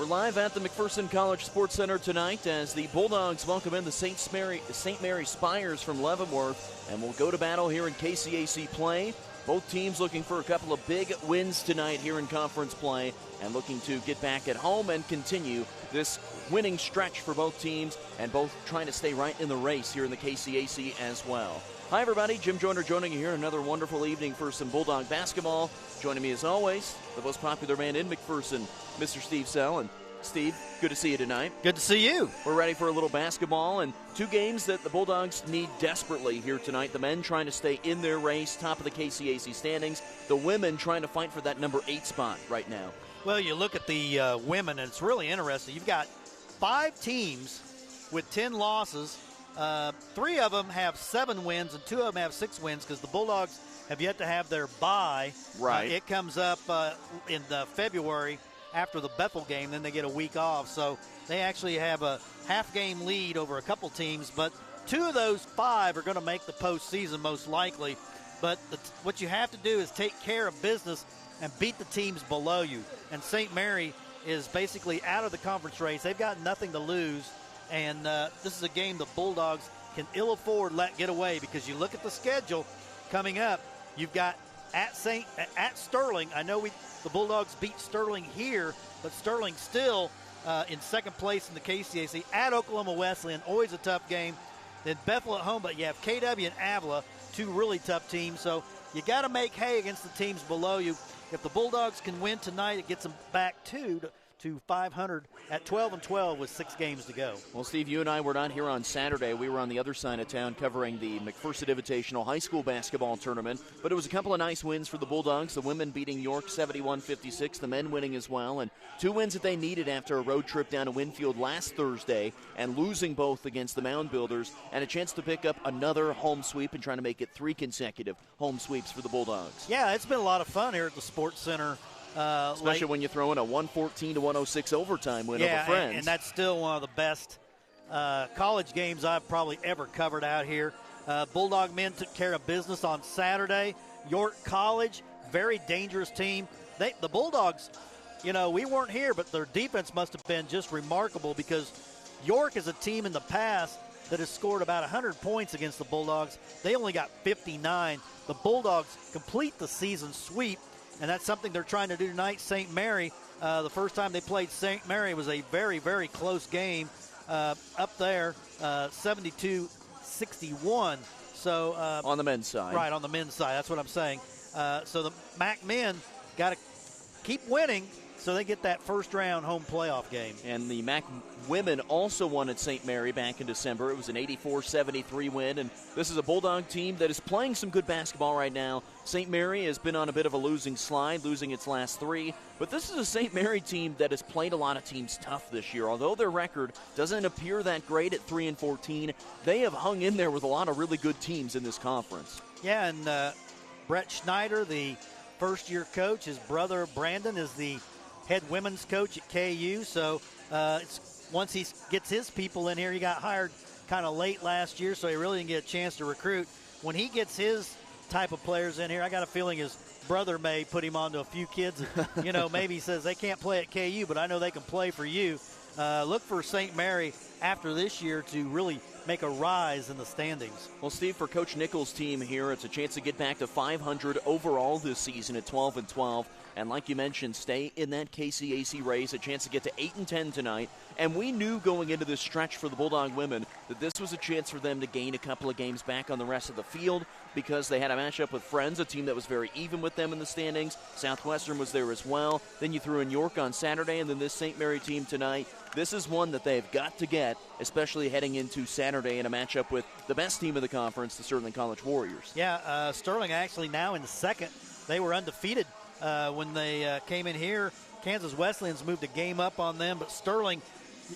We're live at the McPherson College Sports Center tonight as the Bulldogs welcome in the St. Mary Spires from Leavenworth, and we'll go to battle here in KCAC play. Both teams looking for a couple of big wins tonight here in conference play and looking to get back at home and continue this winning stretch for both teams, and both trying to stay right in the race here in the KCAC as well. Hi everybody, Jim Joyner joining you here. Another wonderful evening for some Bulldog basketball. Joining me as always, the most popular man in McPherson, Mr. Steve Sell. And Steve, good to see you tonight. Good to see you. We're ready for a little basketball and two games that the Bulldogs need desperately here tonight. The men trying to stay in their race, top of the KCAC standings. The women throwing to fight for that number 8 spot right now. Well, you look at the women, and it's really interesting. You've got 5 teams with 10 losses. 3 of them have 7 wins, and 2 of them have 6 wins because the Bulldogs have yet to have their bye. Right. It comes up in February after the Bethel game, then they get a week off. So they actually have a half-game lead over a couple teams, but 2 of those 5 are going to make the postseason most likely. But what you have to do is take care of business and beat the teams below you. And St. Mary is basically out of the conference race. They've got nothing to lose. And this is a game the Bulldogs can ill afford let get away, because you look at the schedule coming up. You've got at Sterling. I know the Bulldogs beat Sterling here, but Sterling still in second place in the KCAC. At Oklahoma Wesleyan, always a tough game. Then Bethel at home, but you have KW and Avila, 2 really tough teams. So you got to make hay against the teams below you. If the Bulldogs can win tonight, it gets them back to 500 at 12-12 with 6 games to go. Well, Steve, you and I were not here on Saturday. We were on the other side of town covering the McPherson Invitational High School Basketball Tournament. But it was a couple of nice wins for the Bulldogs. The women beating York 71-56, the men winning as well. And 2 wins that they needed after a road trip down to Winfield last Thursday and losing both against the Mound Builders, and a chance to pick up another home sweep and trying to make it 3 consecutive home sweeps for the Bulldogs. Yeah, it's been a lot of fun here at the Sports Center. Especially when you throw in a 114-106 overtime win over Friends. And that's still one of the best college games I've probably ever covered out here. Bulldog men took care of business on Saturday. York College, very dangerous team. The Bulldogs, we weren't here, but their defense must have been just remarkable, because York is a team in the past that has scored about 100 points against the Bulldogs. They only got 59. The Bulldogs complete the season sweep, and that's something they're trying to do tonight. St. Mary, the first time they played St. Mary was a very, very close game up there, 72-61. So on the men's side. Right, on the men's side. That's what I'm saying. So the MAC men got to keep winning so they get that first-round home playoff game. And the MAC women also won at St. Mary back in December. It was an 84-73 win, and this is a Bulldog team that is playing some good basketball right now. St. Mary has been on a bit of a losing slide, losing its last 3, but this is a St. Mary team that has played a lot of teams tough this year. Although their record doesn't appear that great at 3-14, they have hung in there with a lot of really good teams in this conference. Yeah, and Brett Schneider, the first-year coach, his brother Brandon is the head women's coach at KU. So once he gets his people in here, he got hired kind of late last year, so he really didn't get a chance to recruit. When he gets his type of players in here, I got a feeling his brother may put him onto a few kids. Maybe he says they can't play at KU, but I know they can play for you. Look for St. Mary after this year to really make a rise in the standings. Well, Steve, for Coach Nichols' team here, it's a chance to get back to 500 overall this season at 12-12. And like you mentioned, stay in that KCAC race, a chance to get to 8-10 tonight. And we knew going into this stretch for the Bulldog women that this was a chance for them to gain a couple of games back on the rest of the field, because they had a matchup with Friends, a team that was very even with them in the standings. Southwestern was there as well. Then you threw in York on Saturday, and then this St. Mary team tonight. This is one that they've got to get, especially heading into Saturday in a matchup with the best team of the conference, the Sterling College Warriors. Yeah, Sterling actually now in second. They were undefeated when they came in here. Kansas Wesleyan's moved a game up on them, but Sterling,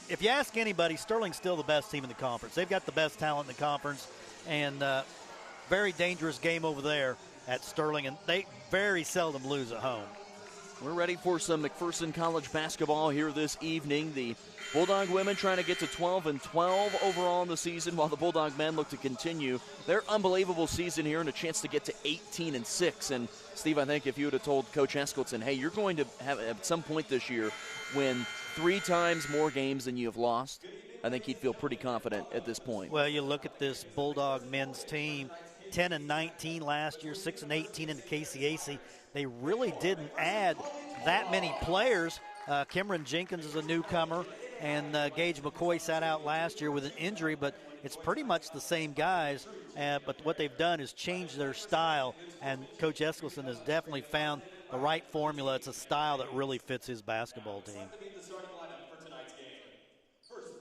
if you ask anybody, Sterling's still the best team in the conference. They've got the best talent in the conference, and very dangerous game over there at Sterling, and they very seldom lose at home. We're ready for some McPherson College basketball here this evening. The Bulldog women trying to get to 12-12 overall in the season, while the Bulldog men look to continue their unbelievable season here and a chance to get to 18-6. And Steve, I think if you would have told Coach Eskildson, hey, you're going to have at some point this year when 3 times more games than you have lost, I think he'd feel pretty confident at this point. Well, you look at this Bulldog men's team, 10-19 last year, 6-18 in the KCAC. They really didn't add that many players. Cameron Jenkins is a newcomer, and Gage McCoy sat out last year with an injury, but it's pretty much the same guys. But what they've done is change their style, and Coach Eskelson has definitely found the right formula. It's a style that really fits his basketball team.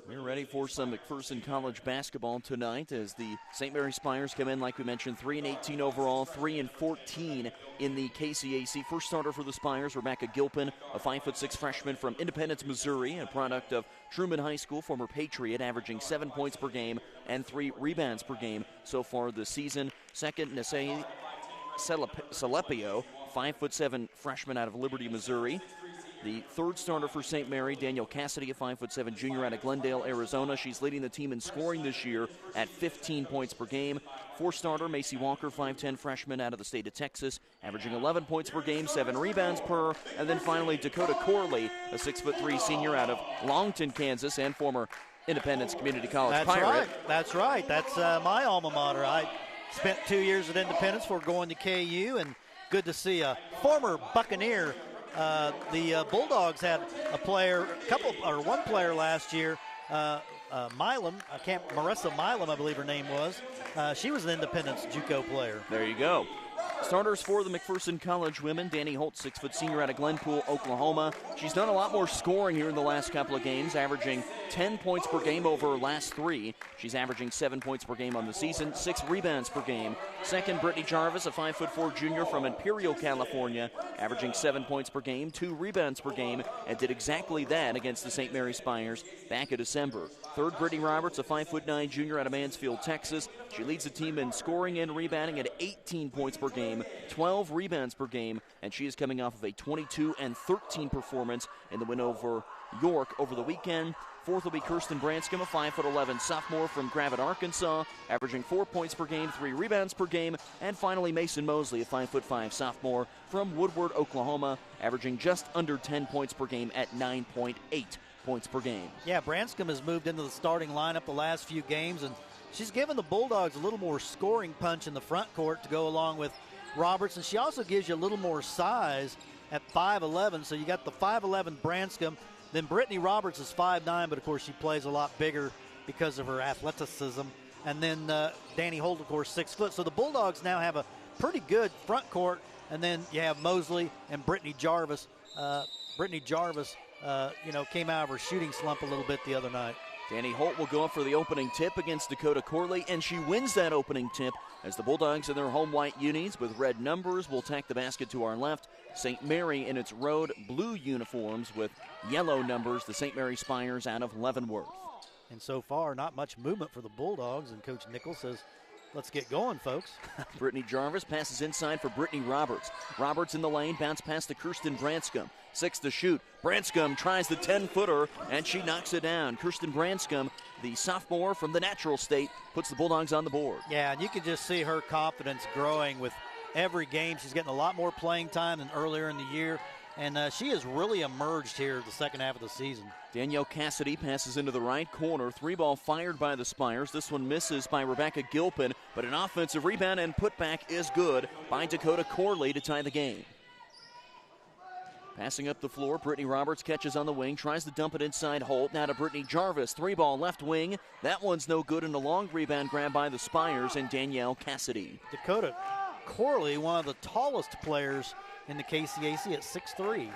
We're ready for some McPherson College basketball tonight as the St. Mary Spires come in, like we mentioned, 3-18 overall, 3-14 in the KCAC. First starter for the Spires, Rebecca Gilpin, a 5'6" freshman from Independence, Missouri, a product of Truman High School, former Patriot, averaging 7 points per game and 3 rebounds per game so far this season. Second, Nesee Salepio, 5'7" freshman out of Liberty, Missouri. The third starter for St. Mary, Danielle Cassidy, a 5'7" junior out of Glendale, Arizona. She's leading the team in scoring this year at 15 points per game. Fourth starter, Macy Walker, 5'10" freshman out of the state of Texas, averaging 11 points per game, 7 rebounds per. And then finally, Dakota Corley, a 6'3" senior out of Longton, Kansas, and former Independence Community College Pirate. That's right. That's my alma mater. I spent 2 years at Independence before going to KU, and good to see a former Buccaneer. The Bulldogs had one player last year, Milam. Marissa Milam, I believe her name was. She was an Independence JUCO player. There you go. Starters for the McPherson College women, Danny Holt, 6' senior out of Glenpool, Oklahoma. She's done a lot more scoring here in the last couple of games, averaging 10 points per game over her last 3. She's averaging 7 points per game on the season, 6 rebounds per game. Second, Brittany Jarvis, a 5'4" junior from Imperial, California, averaging 7 points per game, 2 rebounds per game, and did exactly that against the St. Mary Spires back in December. Third, Brittany Roberts, a 5'9" junior out of Mansfield, Texas. She leads the team in scoring and rebounding at 18 points per game, 12 rebounds per game, and she is coming off of a 22-13 performance in the win over York over the weekend. Fourth will be Kirsten Branscombe, a 5'11" sophomore from Gravette, Arkansas, averaging 4 points per game, 3 rebounds per game. And finally, Mason Mosley, a 5'5" sophomore from Woodward, Oklahoma, averaging just under 10 points per game at 9.8 points per game. Yeah, Branscombe has moved into the starting lineup the last few games, and she's given the Bulldogs a little more scoring punch in the front court to go along with Roberts, and she also gives you a little more size at 5'11", so you got the 5'11" Branscombe. Then Brittany Roberts is 5'9", but of course she plays a lot bigger because of her athleticism. And then Danny Holt, of course, 6 foot. So the Bulldogs now have a pretty good front court, and then you have Mosley and Brittany Jarvis. Brittany Jarvis, came out of her shooting slump a little bit the other night. Danny Holt will go up for the opening tip against Dakota Corley, and she wins that opening tip as the Bulldogs in their home white unis with red numbers will tack the basket to our left. St. Mary in its road blue uniforms with yellow numbers, the St. Mary Spires out of Leavenworth. And so far, not much movement for the Bulldogs, and Coach Nichols says, let's get going, folks. Brittany Jarvis passes inside for Brittany Roberts. Roberts in the lane, bounce past to Kirsten Branscombe. 6 to shoot. Branscombe tries the 10-footer, and she knocks it down. Kirsten Branscombe, the sophomore from the natural state, puts the Bulldogs on the board. Yeah, and you can just see her confidence growing with every game. She's getting a lot more playing time than earlier in the year, and she has really emerged here the second half of the season. Danielle Cassidy passes into the right corner. 3-ball fired by the Spires. This one misses by Rebecca Gilpin, but an offensive rebound and putback is good by Dakota Corley to tie the game. Passing up the floor, Brittany Roberts catches on the wing, tries to dump it inside Holt. Now to Brittany Jarvis, 3-ball left wing. That one's no good, and a long rebound grab by the Spires and Danielle Cassidy. Dakota Corley, one of the tallest players in the KCAC at 6'3".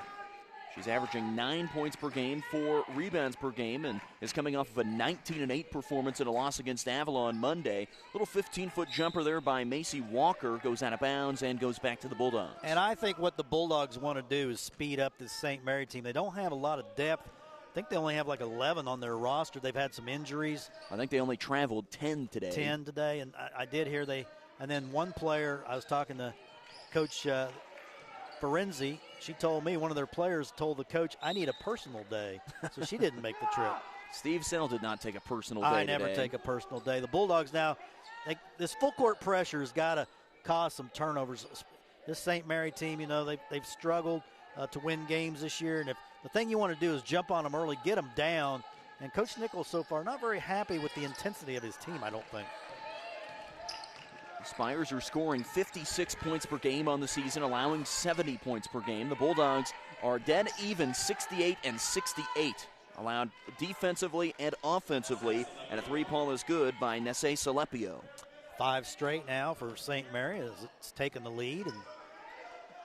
She's averaging 9 points per game, 4 rebounds per game, and is coming off of a 19-8 performance in a loss against Avalon Monday. Little 15-foot jumper there by Macy Walker goes out of bounds and goes back to the Bulldogs. And I think what the Bulldogs want to do is speed up this St. Mary team. They don't have a lot of depth. I think they only have like 11 on their roster. They've had some injuries. I think they only traveled 10 today. 10 today, and I did hear and then one player, I was talking to Coach Ferenzi. She told me one of their players told the coach, I need a personal day. So she didn't make the trip. Steve Sell did not take a personal day I never today. take a personal day. The Bulldogs now, this full court pressure has got to cause some turnovers. This St. Mary team, they've struggled to win games this year, and if the thing you want to do is jump on them early, get them down. And Coach Nichols so far not very happy with the intensity of his team, I don't think. The Spires are scoring 56 points per game on the season, allowing 70 points per game. The Bulldogs are dead even, 68 and 68. Allowed defensively and offensively, and a three-ball is good by Nesse Salepio. 5 straight now for St. Mary as it's taken the lead. And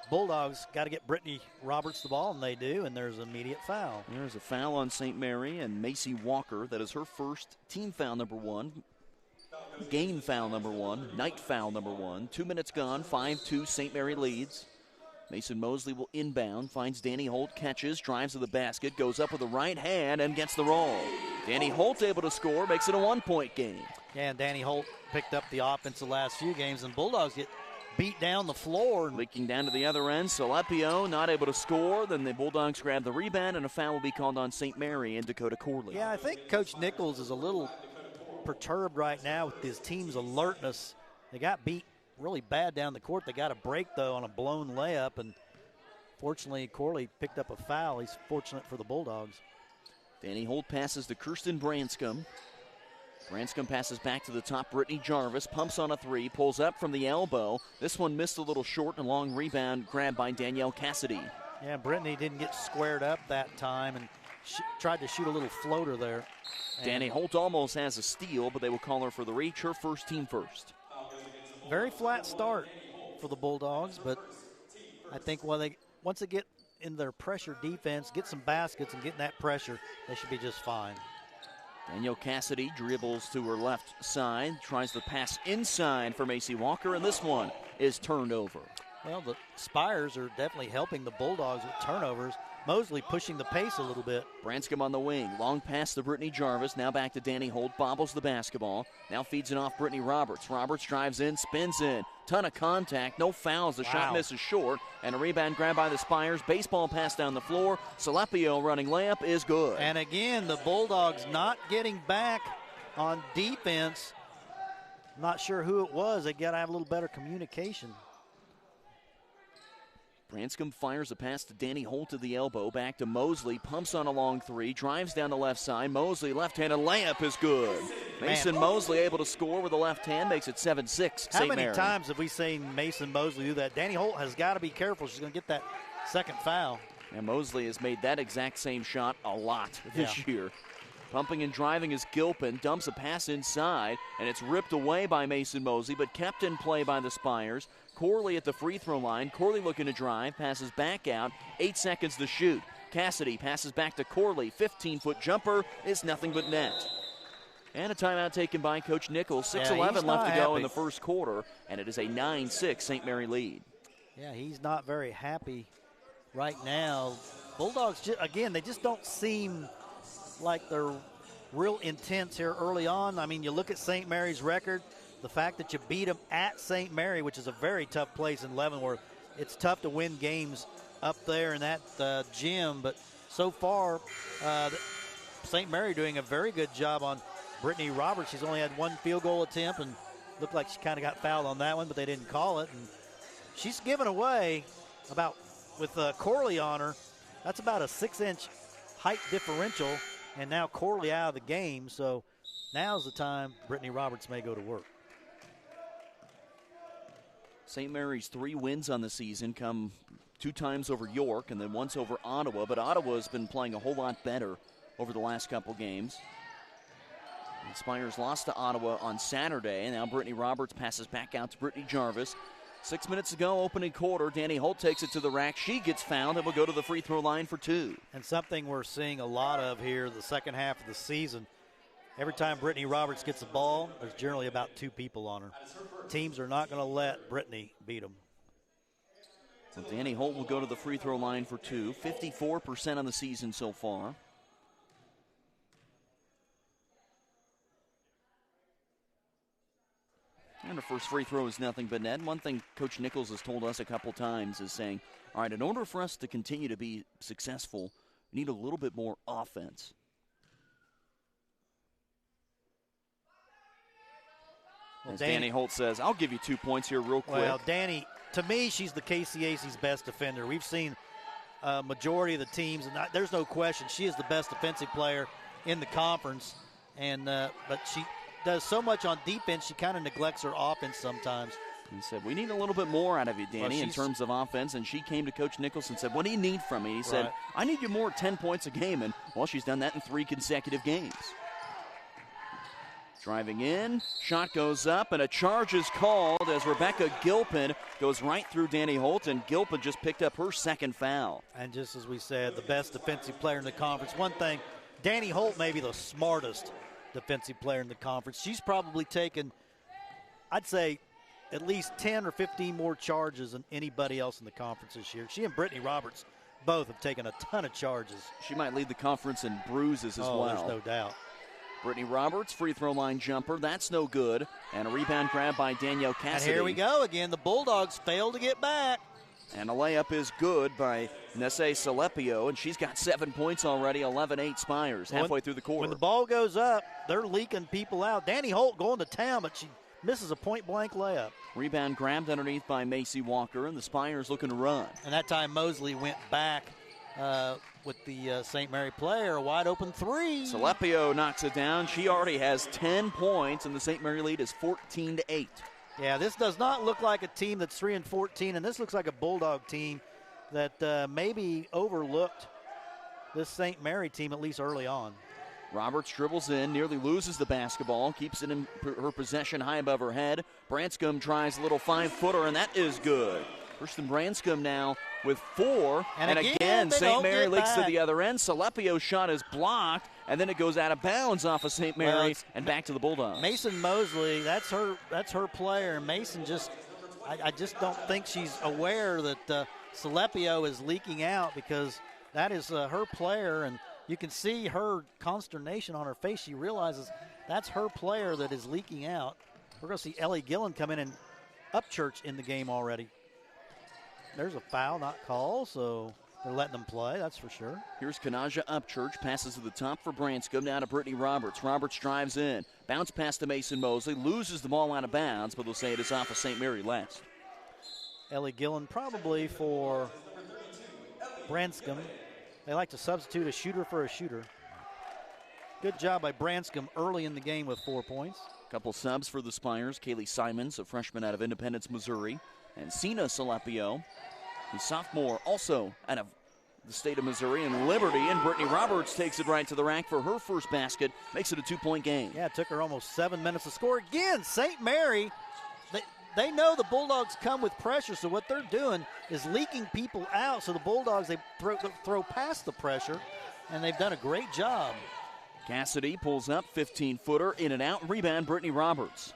Bulldogs got to get Brittany Roberts the ball, and they do, and there's an immediate foul. There's a foul on St. Mary, and Macy Walker, that is her first team foul number 1. Game foul number 1, night foul number 1. 2 minutes gone, 5-2, St. Mary leads. Mason Mosley will inbound, finds Danny Holt, catches, drives to the basket, goes up with the right hand and gets the roll. Danny Holt able to score, makes it a 1-point game. Yeah, and Danny Holt picked up the offense the last few games, and Bulldogs get beat down the floor. Leaking down to the other end, Salepio not able to score. Then the Bulldogs grab the rebound, and a foul will be called on St. Mary and Dakota Corley. Yeah, I think Coach Nichols is a little perturbed right now with his team's alertness. They got beat really bad down the court. They got a break, though, on a blown layup, and fortunately Corley picked up a foul. He's fortunate for the Bulldogs. Danny Holt passes to Kirsten Branscombe. Branscombe passes back to the top. Brittany Jarvis pumps on a 3, pulls up from the elbow. This one missed a little short, and a long rebound grabbed by Danielle Cassidy. Yeah, Brittany didn't get squared up that time, and she tried to shoot a little floater there. Danny Holt almost has a steal, but they will call her for the reach, her first team first. Very flat start for the Bulldogs, but I think once they get in their pressure defense, get some baskets and get in that pressure, they should be just fine. Danielle Cassidy dribbles to her left side, tries to pass inside for Macy Walker, and this one is turned over. Well, the Spires are definitely helping the Bulldogs with turnovers. Mosley pushing the pace a little bit. Branscombe on the wing. Long pass to Brittany Jarvis. Now back to Danny Holt. Bobbles the basketball. Now feeds it off Brittany Roberts. Roberts drives in, spins in. Ton of contact. No fouls. The shot misses short. And a rebound grab by the Spires. Baseball pass down the floor. Salepio running layup is good. And again, the Bulldogs not getting back on defense. Not sure who it was. They got to have a little better communication. Branscombe fires a pass to Danny Holt to the elbow. Back to Mosley. Pumps on a long 3. Drives down the left side. Mosley left-handed layup is good. Mason Mosley able to score with the left hand. Makes it 7-6. How many times have we seen Mason Mosley do that? Danny Holt has got to be careful. She's going to get that second foul. And Mosley has made that exact same shot a lot this year. Pumping and driving is Gilpin. Dumps a pass inside, and it's ripped away by Mason Mosley, but kept in play by the Spires. Corley at the free throw line. Corley looking to drive. Passes back out. 8 seconds to shoot. Cassidy passes back to Corley. 15-foot jumper is nothing but net. And a timeout taken by Coach Nichols. 6:11 left to go in the first quarter, and it is a 9-6 St. Mary lead. Yeah, he's not very happy right now. Bulldogs, again, they just don't seem like they're real intense here early on. I mean, you look at St. Mary's record, the fact that you beat them at St. Mary, which is a very tough place in Leavenworth. It's tough to win games up there in that gym, but so far, St. Mary doing a very good job on Brittany Roberts. She's only had 1 field goal attempt and looked like she kind of got fouled on that one, but they didn't call it. And she's given away with Corley on her, that's about a 6-inch height differential. And now Corley out of the game, so now's the time Brittany Roberts may go to work. St. Mary's 3 wins on the season come 2 times over York and then once over Ottawa, but Ottawa's been playing a whole lot better over the last couple games. The Spires lost to Ottawa on Saturday, and now Brittany Roberts passes back out to Brittany Jarvis. 6 minutes to go, opening quarter. Danny Holt takes it to the rack. She gets fouled and will go to the free throw line for 2. And something we're seeing a lot of here the second half of the season. Every time Brittany Roberts gets the ball, there's generally about 2 people on her. Teams are not going to let Brittany beat them. So Danny Holt will go to the free throw line for 2. 54% on the season so far. And the first free throw is nothing but net. One thing Coach Nichols has told us a couple times is saying, all right, in order for us to continue to be successful, we need a little bit more offense. Well, as Danny Holt says, I'll give you 2 points here real quick. Well, Danny, to me, she's the KCAC's best defender. We've seen majority of the teams, and there's no question she is the best defensive player in the conference. And but she does so much on defense, she kind of neglects her offense sometimes. He said, we need a little bit more out of you, Danny, in terms of offense. And she came to Coach Nichols and said, what do you need from me? He said, I need you more 10 points a game. And, well, she's done that in 3 consecutive games. Driving in, shot goes up, and a charge is called as Rebecca Gilpin goes right through Danny Holt, and Gilpin just picked up her second foul. And just as we said, the best defensive player in the conference. One thing, Danny Holt may be the smartest defensive player in the conference. She's probably taken, I'd say, at least 10 or 15 more charges than anybody else in the conference this year. She and Brittany Roberts both have taken a ton of charges. She might lead the conference in bruises as well. There's no doubt. Brittany Roberts, free throw line jumper. That's no good. And a rebound grab by Danielle Cassidy. And here we go again. The Bulldogs fail to get back. And a layup is good by Nesse Salepio, and she's got 7 points already, 11-8 Spires, halfway through the quarter. When the ball goes up, they're leaking people out. Danny Holt going to town, but she misses a point-blank layup. Rebound grabbed underneath by Macy Walker, and the Spires looking to run. And that time Mosley went back with the St. Mary player, a wide-open 3. Salepio knocks it down. She already has 10 points, and the St. Mary lead is 14-8. Yeah, this does not look like a team that's 3-14, and this looks like a Bulldog team that maybe overlooked this St. Mary team, at least early on. Roberts dribbles in, nearly loses the basketball, keeps it in her possession high above her head. Branscombe tries a little 5-footer, and that is good. Kirsten Branscombe now with 4. And again St. Mary leaks to the other end. Salepio's shot is blocked, and then it goes out of bounds off of St. Mary and back to the Bulldogs. Mason Mosley, that's her player. Mason I just don't think she's aware that Salepio is leaking out, because that is her player, and you can see her consternation on her face. She realizes that's her player that is leaking out. We're going to see Ellie Gillen come in and Upchurch in the game already. There's a foul not called, so they're letting them play, that's for sure. Here's Kanaja Upchurch, passes to the top for Branscombe, down to Brittany Roberts. Roberts drives in, bounce pass to Mason Mosley, loses the ball out of bounds, but they'll say it is off of St. Mary last. Ellie Gillen probably for Branscombe. They like to substitute a shooter for a shooter. Good job by Branscombe early in the game with 4 points. Couple subs for the Spires. Kaylee Simons, a freshman out of Independence, Missouri. And Sina Salepio, the sophomore, also out of the state of Missouri, and Liberty. And Brittany Roberts takes it right to the rack for her first basket. Makes it a 2-point game. Yeah, it took her almost 7 minutes to score. Again, St. Mary, they know the Bulldogs come with pressure, so what they're doing is leaking people out. So the Bulldogs, they throw past the pressure, and they've done a great job. Cassidy pulls up, 15-footer, in and out. Rebound, Brittany Roberts.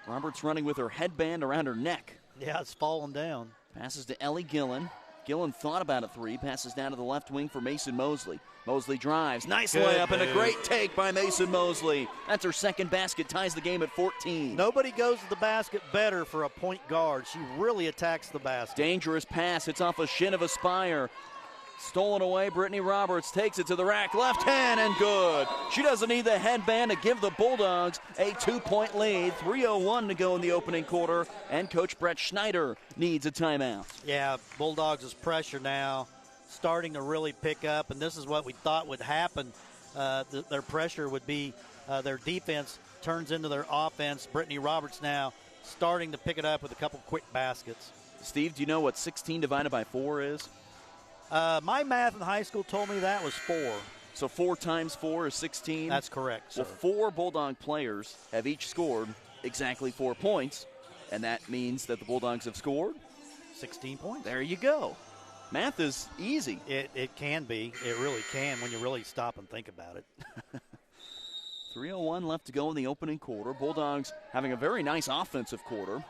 Roberts running with her headband around her neck. Yeah, it's falling down. Passes to Ellie Gillen. Gillen thought about a 3. Passes down to the left wing for Mason Mosley. Mosley drives. Nice layup and a great take by Mason Mosley. That's her second basket. Ties the game at 14. Nobody goes to the basket better for a point guard. She really attacks the basket. Dangerous pass. It's off a shin of a Spire. Stolen away. Brittany Roberts takes it to the rack. Left hand and good. She doesn't need the headband to give the Bulldogs a 2-point lead. 3:01 to go in the opening quarter. And Coach Brett Schneider needs a timeout. Yeah, Bulldogs' pressure now starting to really pick up. And this is what we thought would happen. Their pressure would be their defense turns into their offense. Brittany Roberts now starting to pick it up with a couple quick baskets. Steve, do you know what 16 divided by 4 is? My math in high school told me that was 4. So 4 times 4 is 16? That's correct, sir. Well, 4 Bulldog players have each scored exactly 4 points, and that means that the Bulldogs have scored 16 points. There you go. Math is easy. It can be. It really can when you really stop and think about it. 3:01 left to go in the opening quarter. Bulldogs having a very nice offensive quarter,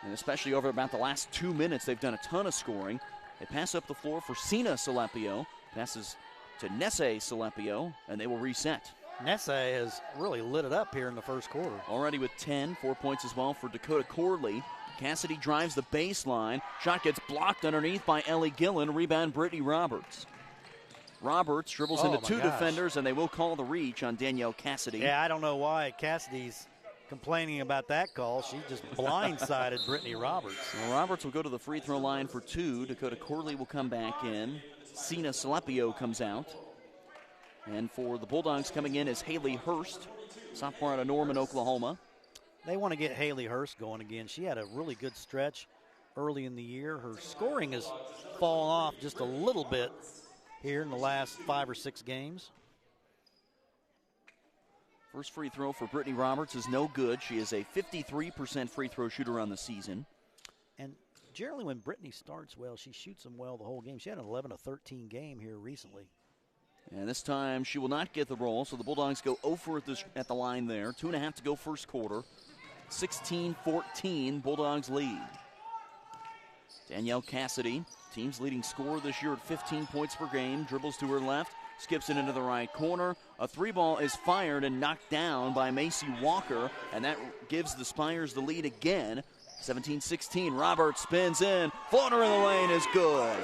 and especially over about the last 2 minutes, they've done a ton of scoring. They pass up the floor for Sina Salepio. Passes to Nesse Salepio, and they will reset. Nesse has really lit it up here in the first quarter. Already with 10, 4 points as well for Dakota Corley. Cassidy drives the baseline. Shot gets blocked underneath by Ellie Gillen. Rebound, Brittany Roberts. Roberts dribbles into 2 defenders, and they will call the reach on Danielle Cassidy. Yeah, I don't know why Cassidy's complaining about that call. She just blindsided Brittany Roberts. Well, Roberts will go to the free throw line for 2. Dakota Corley will come back in. Sina Salepio comes out. And for the Bulldogs coming in is Haley Hurst, sophomore out of Norman, Oklahoma. They want to get Haley Hurst going again. She had a really good stretch early in the year. Her scoring has fallen off just a little bit here in the last 5 or 6 games. First free throw for Brittany Roberts is no good. She is a 53% free throw shooter on the season. And generally when Brittany starts well, she shoots them well the whole game. She had an 11-13 game here recently. And this time she will not get the roll, so the Bulldogs go 0 for at the line there. 2.5 to go first quarter. 16-14, Bulldogs lead. Danielle Cassidy, team's leading scorer this year at 15 points per game, dribbles to her left, skips it into the right corner. A 3-ball is fired and knocked down by Macy Walker, and that gives the Spires the lead again. 17-16, Roberts spins in, floater in the lane is good.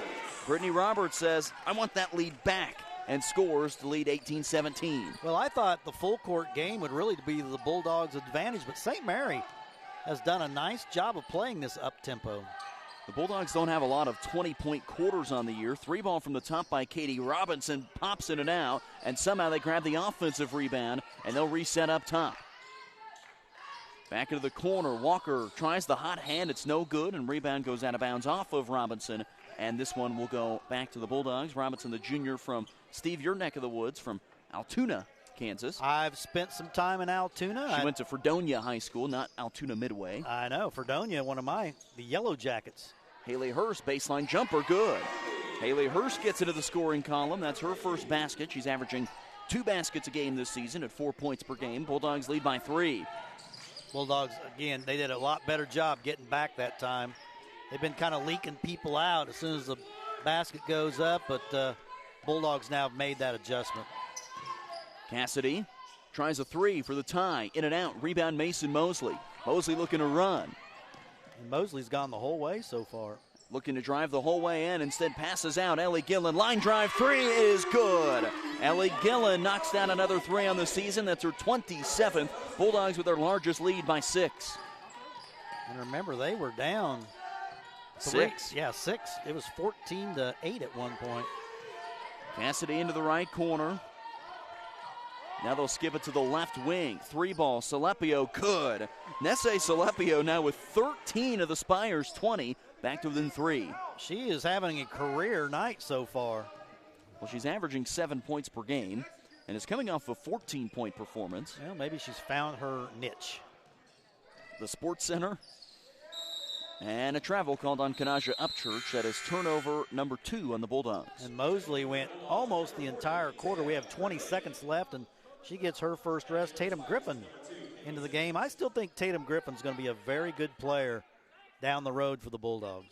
Brittany Roberts says, I want that lead back, and scores to lead 18-17. Well, I thought the full court game would really be the Bulldogs' advantage, but St. Mary has done a nice job of playing this up-tempo. The Bulldogs don't have a lot of 20-point quarters on the year. 3-ball from the top by Katie Robinson, pops in and out, and somehow they grab the offensive rebound, and they'll reset up top. Back into the corner, Walker tries the hot hand, it's no good, and rebound goes out of bounds off of Robinson, and this one will go back to the Bulldogs. Robinson, the junior from Steve, your neck of the woods, from Altoona, Kansas. I've spent some time in Altoona. She went to Fredonia High School, not Altoona Midway. I know, Fredonia, one of the Yellow Jackets. Haley Hurst, baseline jumper, good. Haley Hurst gets into the scoring column. That's her first basket. She's averaging 2 baskets a game this season at 4 points per game. Bulldogs lead by 3. Bulldogs, again, they did a lot better job getting back that time. They've been kind of leaking people out as soon as the basket goes up, but Bulldogs now have made that adjustment. Cassidy tries a 3 for the tie. In and out. Rebound Mason Mosley. Mosley looking to run. And Mosley's gone the whole way so far. Looking to drive the whole way in. Instead passes out. Ellie Gillen. Line drive 3 is good. Ellie Gillen knocks down another 3 on the season. That's her 27th. Bulldogs with their largest lead by 6. And remember, they were down 6. Yeah, 6. It was 14-8 at one point. Cassidy into the right corner. Now they'll skip it to the left wing. 3-ball, Salepio, good. Nesse Salepio now with 13 of the Spires' 20, back to within 3. She is having a career night so far. Well, she's averaging 7 points per game and is coming off a 14-point performance. Well, maybe she's found her niche. The Sports Center. And a travel called on Kanaja Upchurch. That is turnover number 2 on the Bulldogs. And Mosley went almost the entire quarter. We have 20 seconds left, and she gets her first rest. Tatum Griffin into the game. I still think Tatum Griffin's going to be a very good player down the road for the Bulldogs.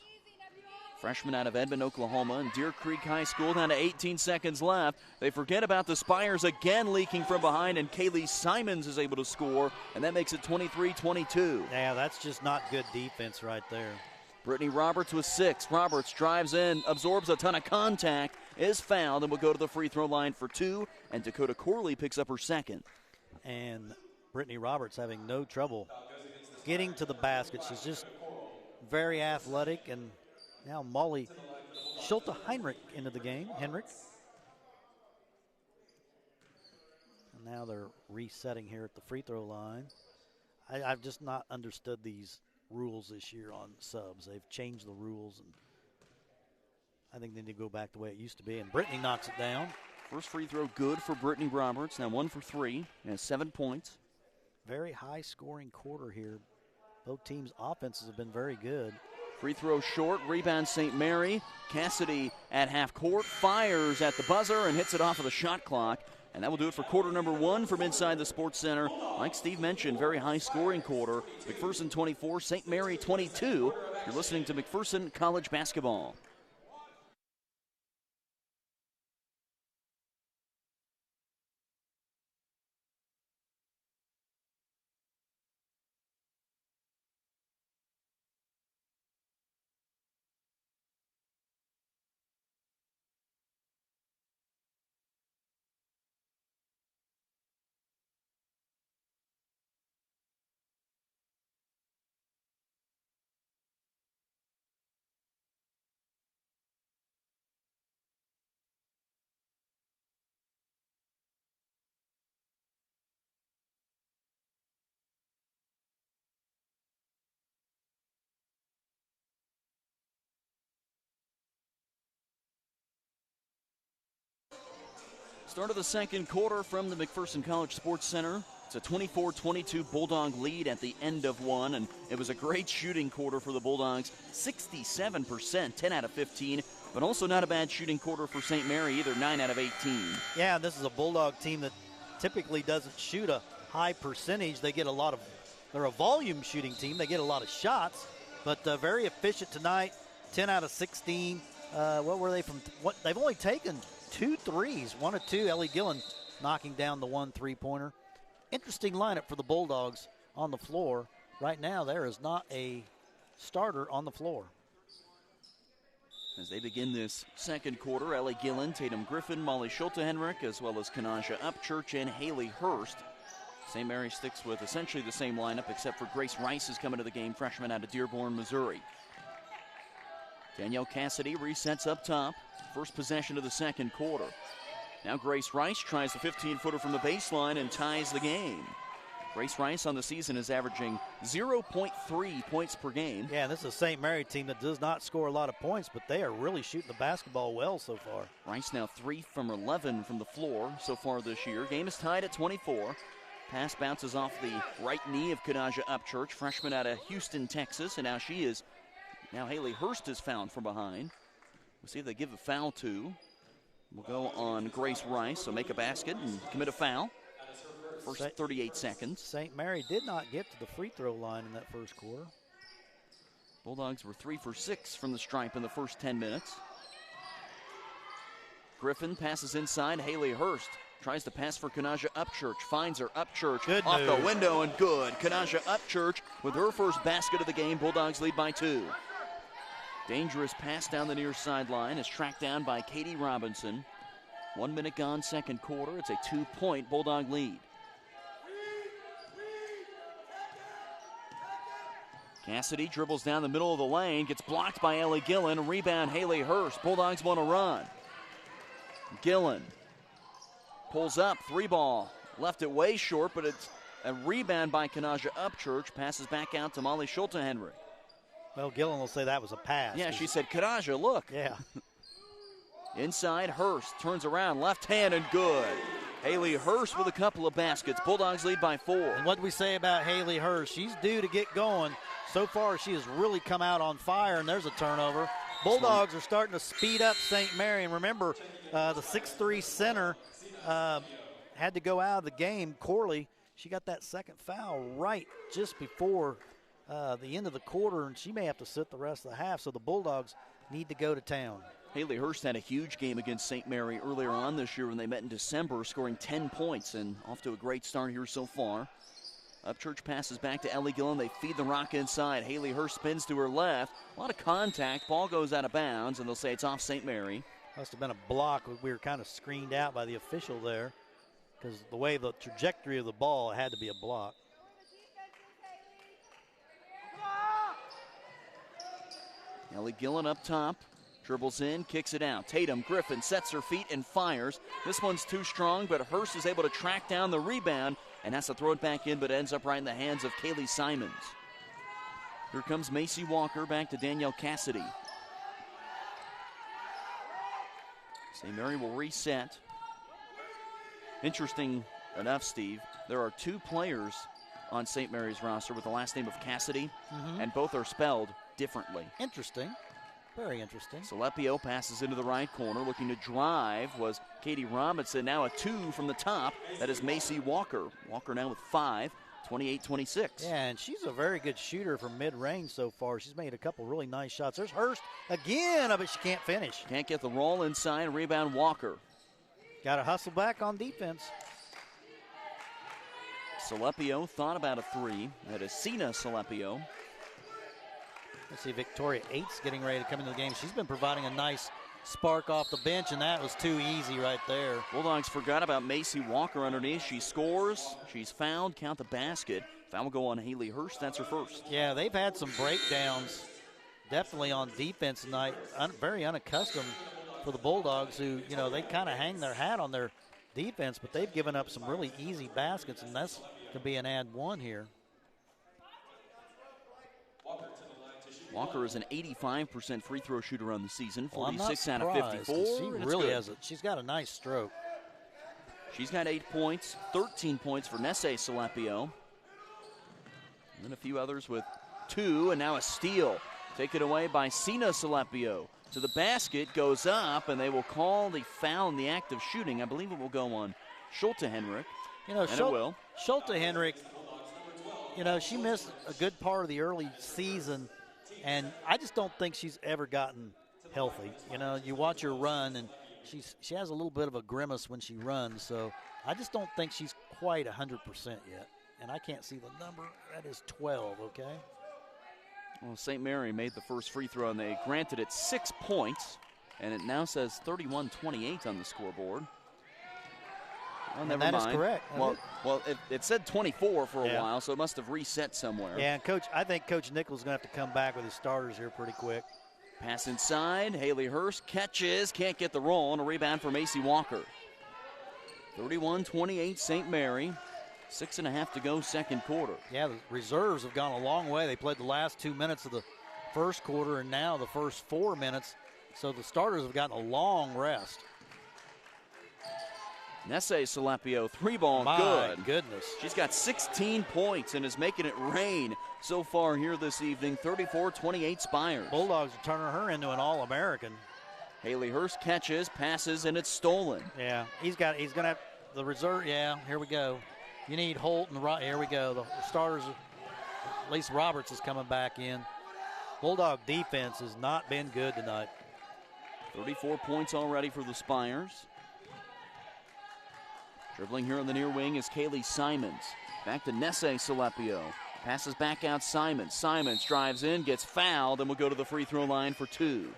Freshman out of Edmond, Oklahoma, and Deer Creek High School, down to 18 seconds left. They forget about the Spires again leaking from behind, and Kaylee Simons is able to score, and that makes it 23-22. Yeah, that's just not good defense right there. Brittany Roberts with 6. Roberts drives in, absorbs a ton of contact, is fouled, and will go to the free throw line for 2, and Dakota Corley picks up her second. And Brittany Roberts having no trouble getting to the basket. She's just very athletic, and now Molly Schulte-Heinrich into the game. Henrik. And now they're resetting here at the free throw line. I've just not understood these rules this year on subs. They've changed the rules, and I think they need to go back the way it used to be. And Brittany knocks it down. First free throw good for Brittany Roberts. Now 1 for 3 and 7 points. Very high scoring quarter here. Both teams' offenses have been very good. Free throw short, rebound St. Mary. Cassidy at half court, fires at the buzzer and hits it off of the shot clock. And that will do it for quarter number 1 from inside the Sports Center. Like Steve mentioned, very high scoring quarter. McPherson 24, St. Mary 22. You're listening to McPherson College Basketball. Start of the second quarter from the McPherson College Sports Center. It's a 24-22 Bulldog lead at the end of one, and it was a great shooting quarter for the Bulldogs. 67%, 10 out of 15, but also not a bad shooting quarter for St. Mary either, 9 out of 18. Yeah, this is a Bulldog team that typically doesn't shoot a high percentage. They're a volume shooting team. They get a lot of shots, but very efficient tonight, 10 out of 16. What were they from? They've only taken 2 threes, 1 of 2. Ellie Gillen knocking down the 1 3-pointer. Interesting lineup for the Bulldogs on the floor. Right now, there is not a starter on the floor. As they begin this second quarter, Ellie Gillen, Tatum Griffin, Molly Schulte-Henrich, as well as Kanaja Upchurch and Haley Hurst. St. Mary sticks with essentially the same lineup, except for Grace Rice is coming to the game, freshman out of Dearborn, Missouri. Danielle Cassidy resets up top. First possession of the second quarter. Now Grace Rice tries the 15-footer from the baseline and ties the game. Grace Rice on the season is averaging 0.3 points per game. Yeah, this is a St. Mary team that does not score a lot of points, but they are really shooting the basketball well so far. Rice now 3 from 11 from the floor so far this year. Game is tied at 24. Pass bounces off the right knee of Kanaja Upchurch, freshman out of Houston, Texas, and now Haley Hurst is fouled from behind. We'll see if they give a foul to. We'll go on Grace Rice, so make a basket and commit a foul. First 38 seconds. St. Mary did not get to the free throw line in that first quarter. Bulldogs were 3 for 6 from the stripe in the first 10 minutes. Griffin passes inside. Haley Hurst tries to pass for Kanaja Upchurch. Finds her. Upchurch good off move. The window and good. Kanaja Upchurch with her first basket of the game. Bulldogs lead by 2. Dangerous pass down the near sideline is tracked down by Katie Robinson. 1 minute gone, second quarter. It's a 2-point Bulldog lead. Cassidy dribbles down the middle of the lane, gets blocked by Ellie Gillen. Rebound, Haley Hurst. Bulldogs want to run. Gillen pulls up, 3-ball. Left it way short, but it's a rebound by Kanaja Upchurch. Passes back out to Molly Schulte-Henrich. Well, Gillen will say that was a pass. Yeah, she said, Kanaja, look. Yeah. Inside, Hurst turns around, left hand and good. Haley Hurst with a couple of baskets. Bulldogs lead by 4. And what do we say about Haley Hurst? She's due to get going. So far, she has really come out on fire, and there's a turnover. Bulldogs are starting to speed up St. Mary. And remember, the 6'3 center had to go out of the game. Corley, she got that second foul right just before the end of the quarter, and she may have to sit the rest of the half. So the Bulldogs need to go to town. Haley Hurst had a huge game against St. Mary earlier on this year when they met in December, scoring 10 points and off to a great start here so far. Upchurch passes back to Ellie Gillen. They feed the rock inside. Haley Hurst spins to her left. A lot of contact. Ball goes out of bounds, and they'll say it's off St. Mary. Must have been a block. We were kind of screened out by the official there because the way the trajectory of the ball had to be a block. Ellie Gillen up top. Dribbles in, kicks it out. Tatum Griffin sets her feet and fires. This one's too strong, but Hurst is able to track down the rebound and has to throw it back in, but ends up right in the hands of Kaylee Simons. Here comes Macy Walker back to Danielle Cassidy. St. Mary will reset. Interesting enough, Steve, there are 2 players on St. Mary's roster with the last name of Cassidy, and both are spelled differently. Interesting. Very interesting. Salepio passes into the right corner. Looking to drive was Katie Robinson. Now a 2 from the top. That is Macy Walker. Walker now with 5, 28-26. Yeah, and she's a very good shooter from mid-range so far. She's made a couple really nice shots. There's Hurst again, but she can't finish. Can't get the roll inside. Rebound Walker. Got to hustle back on defense. Salepio thought about a 3. That is Sina Salepio. Let's see, Victoria Eights getting ready to come into the game. She's been providing a nice spark off the bench, and that was too easy right there. Bulldogs forgot about Macy Walker underneath. She scores. She's fouled. Count the basket. Foul will go on Haley Hurst. That's her first. Yeah, they've had some breakdowns definitely on defense tonight. Very unaccustomed for the Bulldogs who, you know, they kind of hang their hat on their defense, but they've given up some really easy baskets, and that's could be an ad 1 here. Walker is an 85% free throw shooter on the season, 46 well, out of 54. She really has it. She's got a nice stroke. She's got 8 points, 13 points for Nesse Salepio. And then a few others with 2, and now a steal. Taken away by Sina Salepio. To the basket, goes up, and they will call the foul in the act of shooting. I believe it will go on Schulte Henrik. You know, and it will. Schulte Henrik, you know, she missed a good part of the early season, and I just don't think she's ever gotten healthy. You know, you watch her run, and she has a little bit of a grimace when she runs, so I just don't think she's quite 100% yet. And I can't see the number. That is 12, okay? Well, St. Mary made the first free throw, and they granted it 6 points, and it now says 31-28 on the scoreboard. Well, never mind. That is correct. Well, it said 24 for a while, so it must have reset somewhere. Yeah, and I think Coach Nichols is going to have to come back with his starters here pretty quick. Pass inside. Haley Hurst catches, can't get the roll, and a rebound for Macy Walker. 31-28 St. Mary. 6.5 to go, second quarter. Yeah, the reserves have gone a long way. They played the last 2 minutes of the first quarter and now the first 4 minutes. So the starters have gotten a long rest. Nesse Salepio, 3-ball, good. My goodness. She's got 16 points and is making it rain so far here this evening. 34-28 Spires. Bulldogs are turning her into an All-American. Haley Hurst catches, passes, and it's stolen. Yeah, he's going to have the reserve. Yeah, here we go. You need Holt and here we go. The starters, at least Roberts is coming back in. Bulldog defense has not been good tonight. 34 points already for the Spires. Dribbling here on the near wing is Kaylee Simons. Back to Nesse Salepio. Passes back out Simons. Simons drives in, gets fouled, and will go to the free throw line for 2.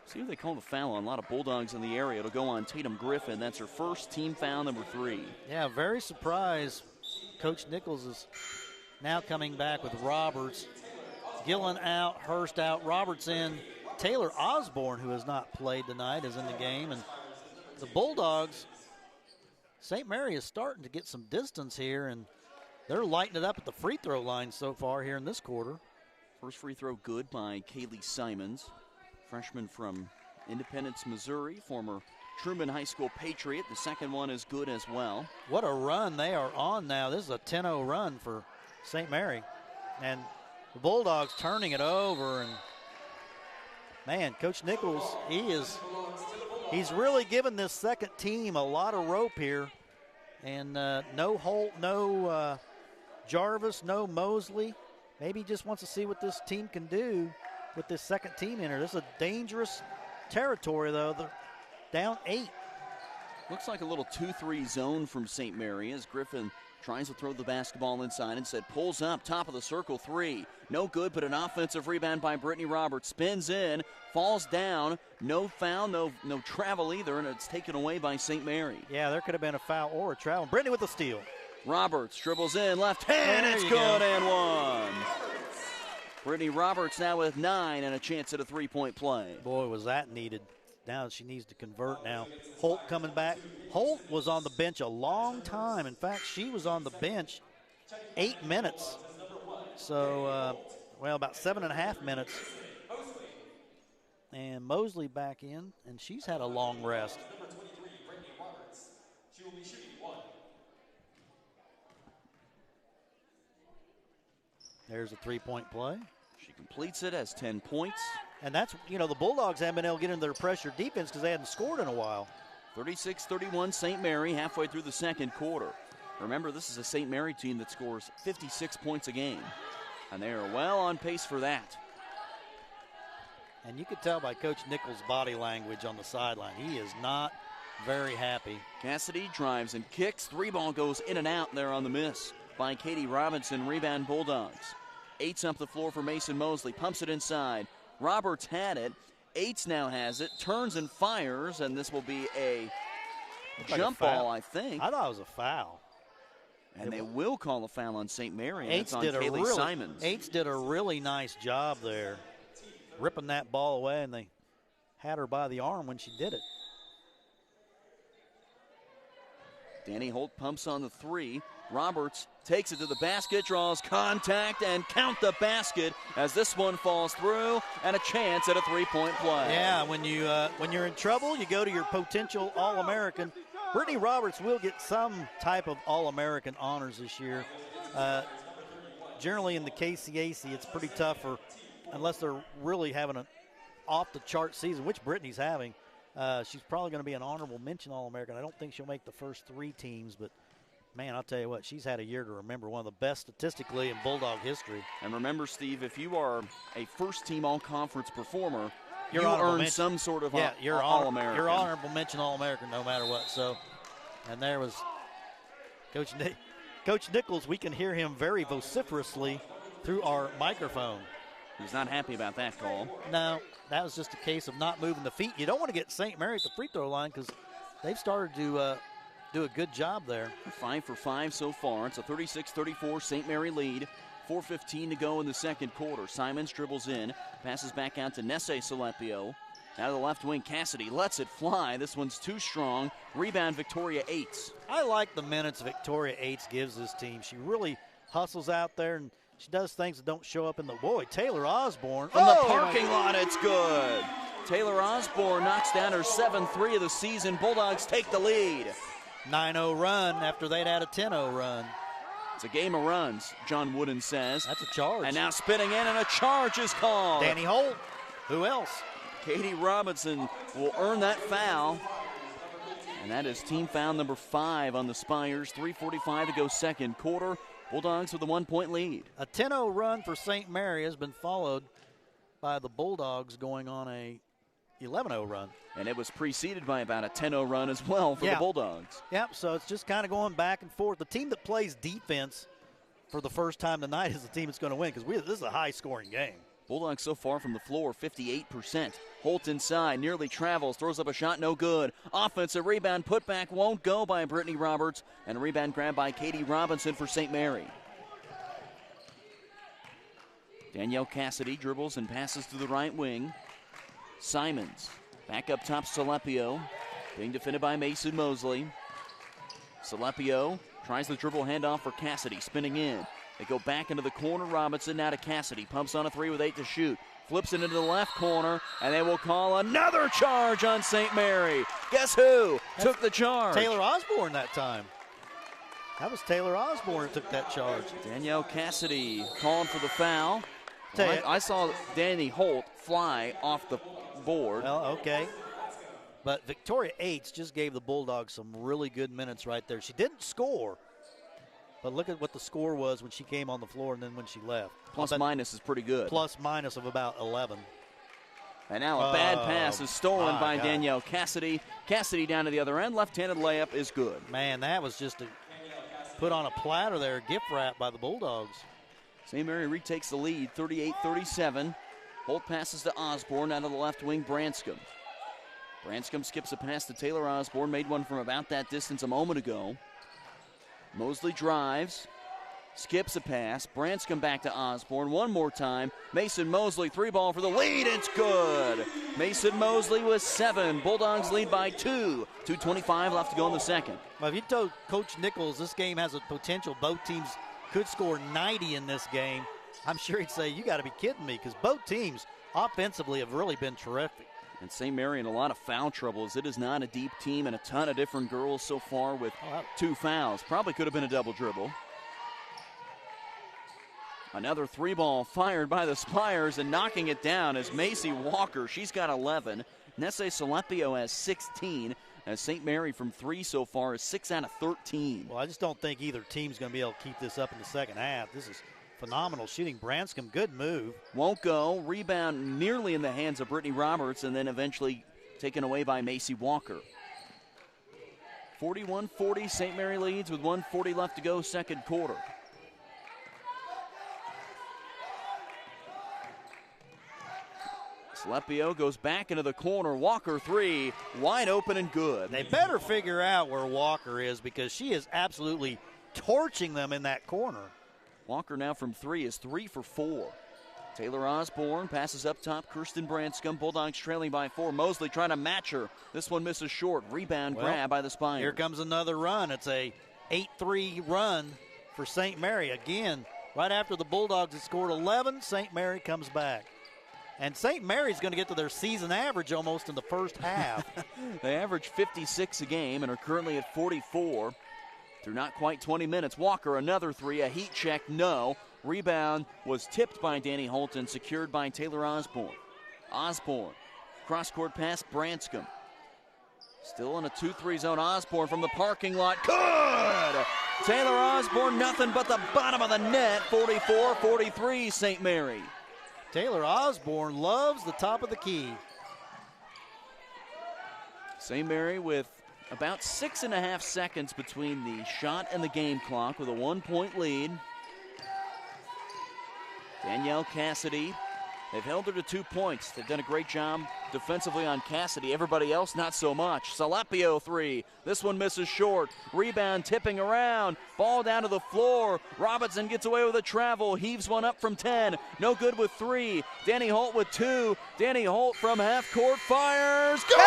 See if they call the foul on a lot of Bulldogs in the area. It'll go on Tatum Griffin. That's her first team foul, number 3. Yeah, very surprised. Coach Nichols is now coming back with Roberts. Gillen out, Hurst out, Roberts in. Taylor Osborne, who has not played tonight, is in the game. And the Bulldogs, St. Mary is starting to get some distance here, and they're lighting it up at the free throw line so far here in this quarter. First free throw good by Kaylee Simons. Freshman from Independence, Missouri, former Truman High School Patriot. The second one is good as well. What a run they are on now. This is a 10-0 run for St. Mary. And the Bulldogs turning it over. And, man, Coach Nichols, he's really given this second team a lot of rope here. And no Holt, no Jarvis, no Mosley. Maybe he just wants to see what this team can do with this second team in here. This is a dangerous territory, though. They're down 8. Looks like a little 2-3 zone from St. Mary as Griffin tries to throw the basketball inside. Instead, pulls up, top of the circle, 3. No good, but an offensive rebound by Brittany Roberts. Spins in, falls down. No foul, no travel either, and it's taken away by St. Mary. Yeah, there could have been a foul or a travel. Brittany with the steal. Roberts dribbles in, left hand, it's good, and 1. Brittany Roberts now with 9 and a chance at a three-point play. Boy, was that needed. Now she needs to convert now. Holt coming back. Holt was on the bench a long time. In fact, she was on the bench 8 minutes. So, about 7.5 minutes. And Mosley back in, and she's had a long rest. There's a three-point play. She completes it, has 10 points. And that's, the Bulldogs haven't been able to get into their pressure defense because they hadn't scored in a while. 36-31 St. Mary halfway through the second quarter. Remember, this is a St. Mary team that scores 56 points a game. And they are well on pace for that. And you could tell by Coach Nichols' body language on the sideline. He is not very happy. Cassidy drives and kicks. 3-ball goes in and out there on the miss by Katie Robinson. Rebound Bulldogs. 8's up the floor for Mason Mosley. Pumps it inside. Roberts had it. 8's now has it. Turns and fires, and this will be a jump ball, I think. I thought it was a foul. And they will call a foul on St. Mary, and it's on Eights Kaylee Simons. Eights did a really nice job there, ripping that ball away, and they had her by the arm when she did it. Danny Holt pumps on the 3. Roberts takes it to the basket, draws contact, and count the basket as this one falls through, and a chance at a three-point play. Yeah, when you're in trouble, you go to your potential All-American. Brittany Roberts will get some type of All-American honors this year. Generally in the KCAC, it's pretty tough unless they're really having an off-the-chart season, which Brittany's having. She's probably going to be an honorable mention All-American. I don't think she'll make the first 3 teams, but, man, I'll tell you what, she's had a year to remember, one of the best statistically in Bulldog history. And remember, Steve, if you are a first-team All-Conference performer, you earn mention. Some sort of you're All-American. You're honorable mention All-American no matter what. So, and there was Coach Nichols. We can hear him very vociferously through our microphone. He's not happy about that call. No, that was just a case of not moving the feet. You don't want to get St. Mary at the free throw line because they've started to do a good job there. 5 for 5 so far. It's a 36-34 St. Mary lead. 4:15 to go in the second quarter. Simons dribbles in, passes back out to Nesse Salepio. Now to the left wing, Cassidy lets it fly. This one's too strong. Rebound, Victoria Eights. I like the minutes Victoria Eights gives this team. She really hustles out there, and she does things that don't show up in the – boy, Taylor Osborne. From the parking lot, it's good. Taylor Osborne knocks down her 7-3 of the season. Bulldogs take the lead. 9-0 run after they'd had a 10-0 run. It's a game of runs, John Wooden says. That's a charge. And now spinning in, and a charge is called. Danny Holt. Who else? Katie Robinson will earn that foul. And that is team foul number 5 on the Spires. 3:45 to go second quarter. Bulldogs with a 1-point lead. A 10-0 run for St. Mary has been followed by the Bulldogs going on a 11-0 run. And it was preceded by about a 10-0 run as well for the Bulldogs. Yep, so it's just kind of going back and forth. The team that plays defense for the first time tonight is the team that's going to win because this is a high-scoring game. Bulldogs so far from the floor, 58%. Holt inside, nearly travels, throws up a shot, no good. Offensive rebound, putback won't go by Brittany Roberts, and a rebound grab by Katie Robinson for St. Mary. Danielle Cassidy dribbles and passes to the right wing. Simons back up top, Salepio, being defended by Mason Mosley. Salepio tries the dribble handoff for Cassidy, spinning in. They go back into the corner. Robinson now to Cassidy. Pumps on a 3 with 8 to shoot. Flips it into the left corner, and they will call another charge on St. Mary. Guess who took the charge? Taylor Osborne that time. That was Taylor Osborne who took that charge. Danielle Cassidy calling for the foul. Well, I saw Danny Holt fly off the board. Well, okay. But Victoria Eights just gave the Bulldogs some really good minutes right there. She didn't score, but look at what the score was when she came on the floor and then when she left. Plus minus is pretty good. Plus minus of about 11. And now a bad pass is stolen by Danielle Cassidy. Cassidy down to the other end. Left-handed layup is good. Man, that was just put on a platter there, gift wrap by the Bulldogs. St. Mary retakes the lead, 38-37. Holt passes to Osborne, out of the left wing, Branscombe. Branscombe skips a pass to Taylor Osborne, made one from about that distance a moment ago. Mosley drives, skips a pass. Branscombe back to Osborne one more time. Mason Mosley, 3-ball for the lead. It's good. Mason Mosley with 7. Bulldogs lead by 2. 2:25 left to go in the second. Well, if you told Coach Nichols this game has a potential, both teams could score 90 in this game, I'm sure he'd say, you got to be kidding me, because both teams offensively have really been terrific. And St. Mary in a lot of foul troubles. It is not a deep team, and a ton of different girls so far with 2 fouls. Probably could have been a double dribble. Another 3-ball fired by the Spires, and knocking it down is Macy Walker. She's got 11. Nesse Salepio has 16. As St. Mary from 3 so far is 6 out of 13. Well, I just don't think either team's going to be able to keep this up in the second half. This is phenomenal shooting. Branscombe, good move. Won't go. Rebound nearly in the hands of Brittany Roberts, and then eventually taken away by Macy Walker. 41-40, St. Mary leads with 1:40 left to go, second quarter. Salepio goes back into the corner. Walker 3, wide open and good. They better figure out where Walker is, because she is absolutely torching them in that corner. Walker now from 3 is 3 for 4. Taylor Osborne passes up top. Kirsten Branscombe. Bulldogs trailing by 4. Mosley trying to match her. This one misses short. Rebound grab by the Spires. Here comes another run. It's a 8-3 run for St. Mary. Again, right after the Bulldogs had scored 11, St. Mary comes back. And St. Mary's going to get to their season average almost in the first half. They average 56 a game and are currently at 44 through not quite 20 minutes. Walker, another three, a heat check, no. Rebound was tipped by Danny Holt and secured by Taylor Osborne. Osborne, cross-court pass, Branscombe. Still in a 2-3 zone. Osborne from the parking lot. Good! Taylor Osborne, nothing but the bottom of the net. 44-43, St. Mary. Taylor Osborne loves the top of the key. St. Mary with about 6.5 seconds between the shot and the game clock with a 1-point lead. Danielle Cassidy, they've held her to 2 points. They've done a great job defensively on Cassidy. Everybody else, not so much. Salapio three. This one misses short. Rebound tipping around. Ball down to the floor. Robinson gets away with a travel. Heaves one up from 10. No good with 3. Danny Holt with 2. Danny Holt from half court fires. Good!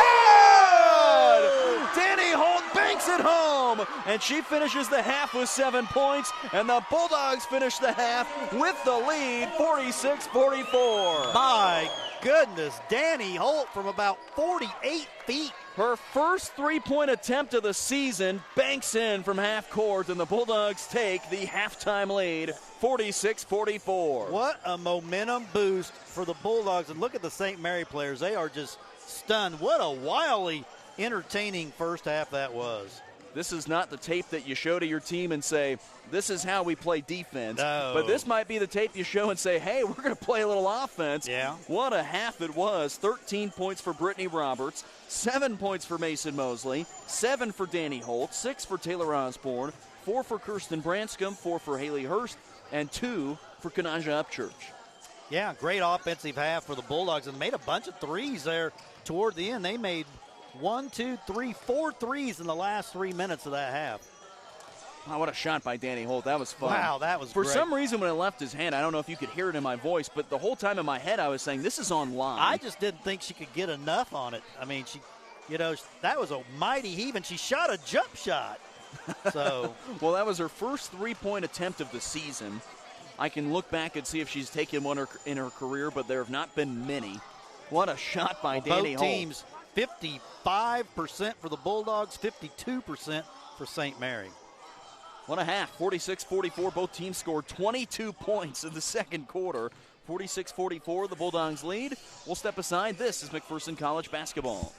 Danny Holt banks it home. And she finishes the half with 7 points. And the Bulldogs finish the half with the lead, 46-44. My goodness, Danny Holt from about 48 feet. Her first three-point attempt of the season banks in from half court, and the Bulldogs take the halftime lead, 46-44. What a momentum boost for the Bulldogs. And look at the St. Mary players. They are just stunned. What a wildly entertaining first half that was. This is not the tape that you show to your team and say, this is how we play defense. No. But this might be the tape you show and say, hey, we're going to play a little offense. Yeah. What a half it was. 13 points for Brittany Roberts, 7 points for Mason Mosley, 7 for Danny Holt, 6 for Taylor Osborne, 4 for Kirsten Branscombe, 4 for Haley Hurst, and 2 for Kanaja Upchurch. Yeah, great offensive half for the Bulldogs, and made a bunch of threes there toward the end. They made 4 threes in the last 3 minutes of that half. Wow, what a shot by Danny Holt. That was fun. Wow, that was For great. some reason, when it left his hand, I don't know if you could hear it in my voice, but the whole time in my head, I was saying, this is on line. I just didn't think she could get enough on it. I mean, that was a mighty heave, and she shot a jump shot. So, well, that was her first three-point attempt of the season. I can look back and see if she's taken one in her career, but there have not been many. What a shot by Danny Holt. Both teams, 55% for the Bulldogs, 52% for St. Mary. What a half, 46-44. Both teams scored 22 points in the second quarter. 46-44, the Bulldogs lead. We'll step aside. This is McPherson College basketball.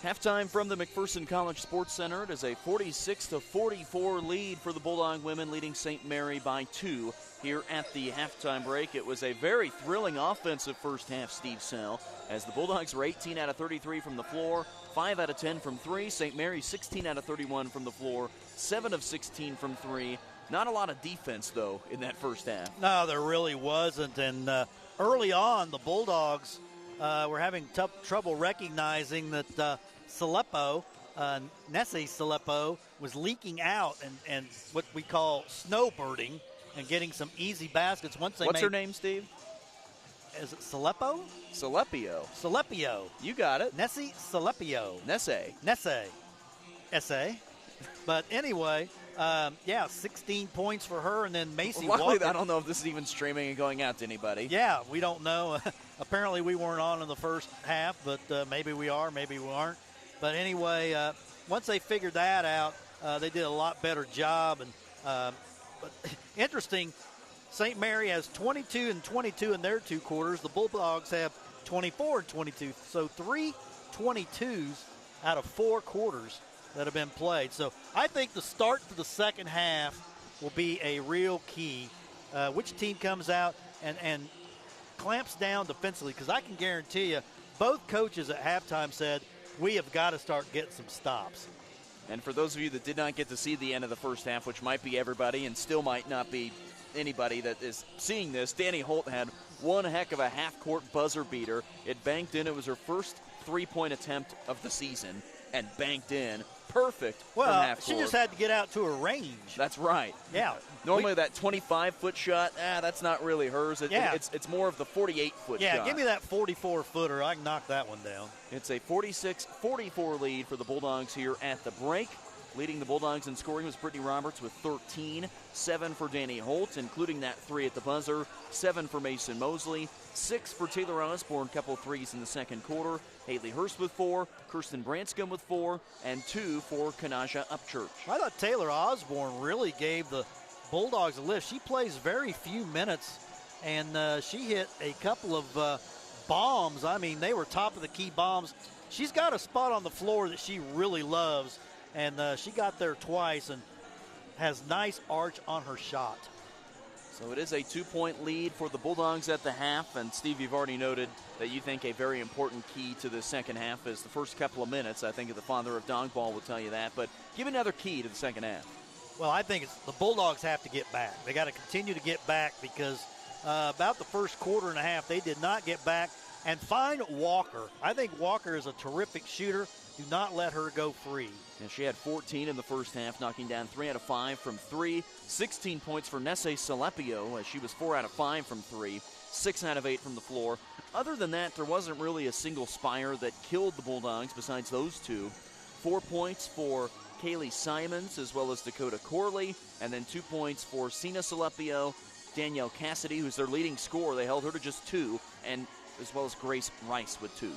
Halftime from the McPherson College Sports Center. It is a 46-44 lead for the Bulldog women, leading St. Mary by 2 here at the halftime break. It was a very thrilling offensive first half, Steve Sell, as the Bulldogs were 18 out of 33 from the floor, 5 out of 10 from 3. St. Mary 16 out of 31 from the floor, 7 of 16 from 3. Not a lot of defense, though, in that first half. No, there really wasn't. And early on, the Bulldogs were having trouble recognizing that Saleppo, Nessie Saleppo, was leaking out and what we call snowbirding and getting some easy baskets. What's her name, Steve? Is it Saleppo? Salepio. Salepio. You got it. Nessie Salepio. Nesse. S.A. But anyway, 16 points for her, and then Macy Luckily, Walker. I don't know if this is even streaming and going out to anybody. Yeah, we don't know. Apparently, we weren't on in the first half, but maybe we are, maybe we aren't. But anyway, once they figured that out, they did a lot better job. And but interesting, St. Mary has 22 and 22 in their 2 quarters. The Bulldogs have 24 and 22. So 3 22s out of 4 quarters that have been played. So I think the start to the second half will be a real key. Which team comes out and clamps down defensively, because I can guarantee you both coaches at halftime said, we have got to start getting some stops. And for those of you that did not get to see the end of the first half, which might be everybody and still might not be anybody that is seeing this, Danny Holt had one heck of a half-court buzzer beater. It banked in. It was her first 3-point attempt of the season and banked in. Perfect from half she court. just had to get out to her range. That's right. Yeah. Normally that 25-foot shot, that's not really hers. It's more of the 48-foot shot. Yeah, give me that 44-footer. I can knock that one down. It's a 46-44 lead for the Bulldogs here at the break. Leading the Bulldogs in scoring was Brittany Roberts with 13, 7 for Danny Holt, including that 3 at the buzzer, 7 for Mason Mosley, 6 for Taylor Osborne, couple threes in the second quarter, Haley Hurst with 4, Kirsten Branscombe with 4, and 2 for Kanaja Upchurch. I thought Taylor Osborne really gave the Bulldogs a lift. She plays very few minutes, and she hit a couple of bombs. I mean, they were top of the key bombs. She's got a spot on the floor that she really loves, and she got there twice and has nice arch on her shot. So it is a 2-point lead for the Bulldogs at the half. And, Steve, you've already noted that you think a very important key to the second half is the first couple of minutes. I think the father of Dongball will tell you that. But give another key to the second half. Well, I think the Bulldogs have to get back. They got to continue to get back because about the first quarter and a half, they did not get back. And find Walker. I think Walker is a terrific shooter. Do not let her go free. And she had 14 in the first half, knocking down 3 out of 5 from 3. 16 points for Nesse Salepio, as she was 4 out of 5 from 3. 6 out of 8 from the floor. Other than that, there wasn't really a single spire that killed the Bulldogs besides those 2. 4 points for Kaylee Simons as well as Dakota Corley, and then 2 points for Sina Salepio, Danielle Cassidy, who's their leading scorer. They held her to just 2, and as well as Grace Rice with 2.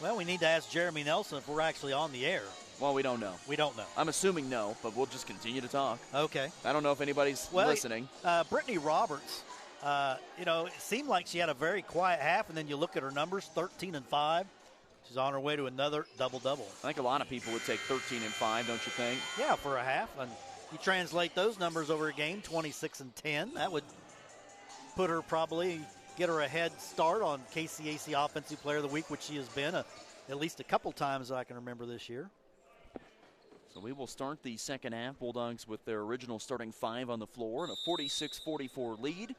Well, we need to ask Jeremy Nelson if we're actually on the air. Well, we don't know. We don't know. I'm assuming no, but we'll just continue to talk. Okay. I don't know if anybody's listening. Brittany Roberts, it seemed like she had a very quiet half, and then you look at her numbers, 13 and 5. She's on her way to another double-double. I think a lot of people would take 13 and 5, don't you think? Yeah, for a half. And you translate those numbers over a game, 26 and 10. That would put her probably, get her a head start on KCAC Offensive Player of the Week, which she has been at least a couple times that I can remember this year. So we will start the second half. Bulldogs with their original starting 5 on the floor and a 46-44 lead.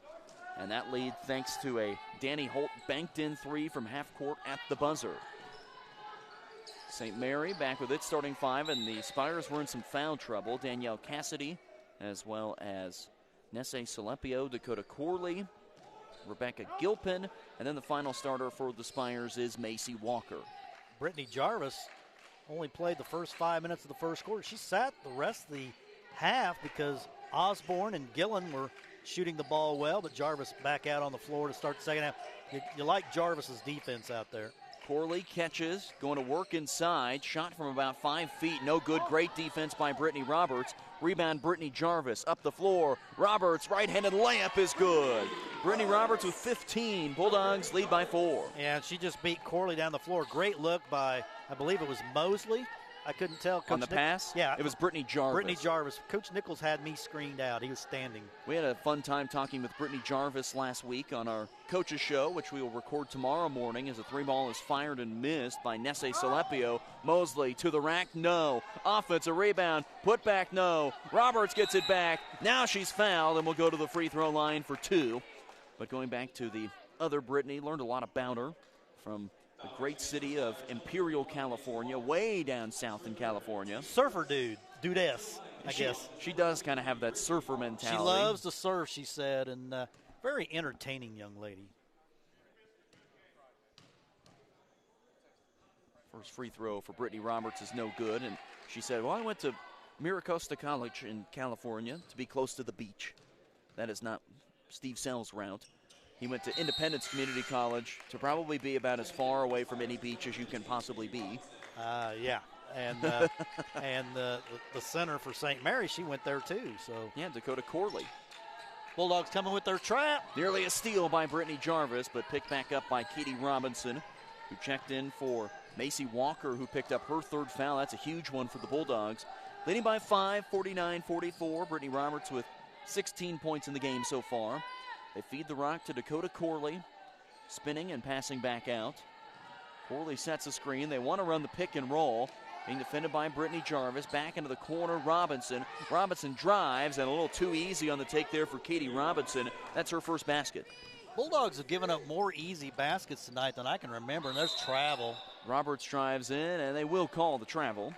And that lead thanks to a Danny Holt banked-in 3 from half court at the buzzer. St. Mary back with its starting 5, and the Spires were in some foul trouble. Danielle Cassidy, as well as Nesse Salepio, Dakota Corley, Rebecca Gilpin, and then the final starter for the Spires is Macy Walker. Brittany Jarvis only played the first 5 minutes of the first quarter. She sat the rest of the half because Osborne and Gillen were shooting the ball well, but Jarvis back out on the floor to start the second half. You like Jarvis's defense out there. Corley catches, going to work inside. Shot from about 5 feet, no good. Great defense by Brittany Roberts. Rebound, Brittany Jarvis up the floor. Roberts, right-handed layup is good. Brittany Roberts with 15. Bulldogs lead by 4. And she just beat Corley down the floor. Great look by, I believe it was Mosley. I couldn't tell. On the pass? Yeah. It was Brittany Jarvis. Brittany Jarvis. Coach Nichols had me screened out. He was standing. We had a fun time talking with Brittany Jarvis last week on our coaches show, which we will record tomorrow morning as a 3-ball is fired and missed by Nesse Salepio. Mosley to the rack, no. Offensive rebound, put back, no. Roberts gets it back. Now she's fouled and will go to the free throw line for 2. But going back to the other Brittany, learned a lot about her from the great city of Imperial, California, way down south in California. Surfer dudess, I guess. She does kind of have that surfer mentality. She loves to surf, she said, and very entertaining young lady. First free throw for Brittany Roberts is no good, and she said, well, I went to Miracosta College in California to be close to the beach. That is not Steve Sell's route. He went to Independence Community College to probably be about as far away from any beach as you can possibly be. Yeah, and and the center for St. Mary, she went there too. So yeah, Dakota Corley. Bulldogs coming with their trap. Nearly a steal by Brittany Jarvis, but picked back up by Katie Robinson, who checked in for Macy Walker, who picked up her 3rd foul. That's a huge one for the Bulldogs. Leading by 5, 49-44. Brittany Roberts with 16 points in the game so far. They feed the rock to Dakota Corley, spinning and passing back out. Corley sets a screen. They want to run the pick and roll. Being defended by Brittany Jarvis. Back into the corner, Robinson. Robinson drives, and a little too easy on the take there for Katie Robinson. That's her first basket. Bulldogs have given up more easy baskets tonight than I can remember, and there's travel. Roberts drives in, and they will call the travel.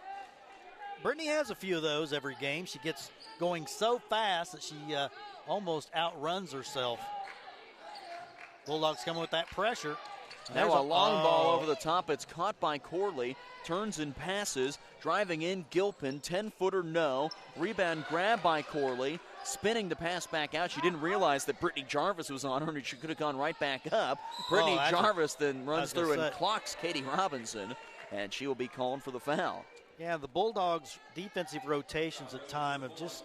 Brittany has a few of those every game. She gets going so fast that she almost outruns herself. Bulldogs coming with that pressure. There's a long ball over the top. It's caught by Corley. Turns and passes. Driving in, Gilpin. 10-footer, no. Rebound grab by Corley. Spinning to pass back out. She didn't realize that Brittany Jarvis was on her, and she could have gone right back up. Brittany Jarvis then runs through and clocks Katie Robinson, and she will be called for the foul. Yeah, the Bulldogs' defensive rotations at time have just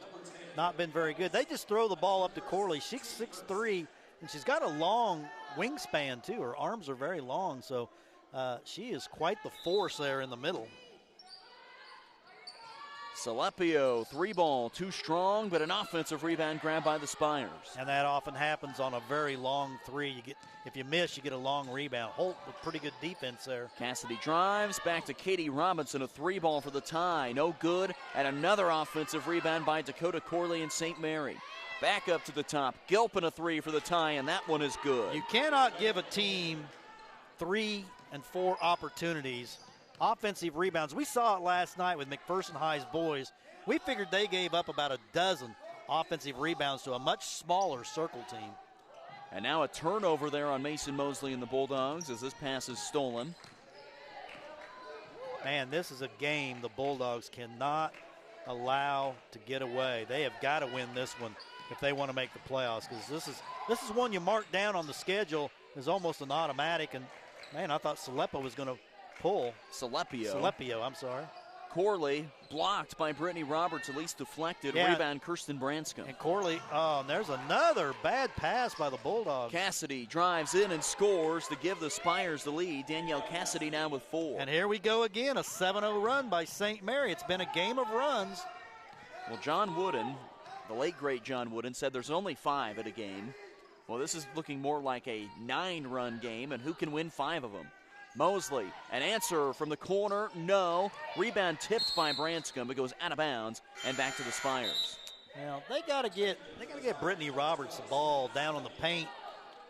not been very good. They just throw the ball up to Corley. She's 6'3", and she's got a long wingspan, too. Her arms are very long, so she is quite the force there in the middle. Salepio, 3-ball, too strong, but an offensive rebound grab by the Spires. And that often happens on a very long 3. If you miss, you get a long rebound. Holt with pretty good defense there. Cassidy drives back to Katie Robinson, a 3-ball for the tie. No good, and another offensive rebound by Dakota Corley and St. Mary. Back up to the top. Gilpin a 3 for the tie, and that one is good. You cannot give a team 3 and 4 opportunities. Offensive rebounds. We saw it last night with McPherson High's boys. We figured they gave up about a dozen offensive rebounds to a much smaller Circle team. And now a turnover there on Mason Mosley and the Bulldogs as this pass is stolen. Man, this is a game the Bulldogs cannot allow to get away. They have got to win this one if they want to make the playoffs, because this is one you mark down on the schedule as almost an automatic. And man, I thought Salepio was going to pull. Salepio, I'm sorry. Corley blocked by Brittany Roberts, at least deflected. Yeah. Rebound, Kirsten Branscombe. And Corley, and there's another bad pass by the Bulldogs. Cassidy drives in and scores to give the Spires the lead. Danielle Cassidy now with 4. And here we go again, a 7-0 run by St. Mary. It's been a game of runs. Well, John Wooden, the late great John Wooden, said there's only 5 at a game. Well, this is looking more like a 9-run game, and who can win 5 of them? Mosley, an answer from the corner, no. Rebound tipped by Branscombe. It goes out of bounds and back to the Spires. Now they gotta get Brittany Roberts the ball down on the paint.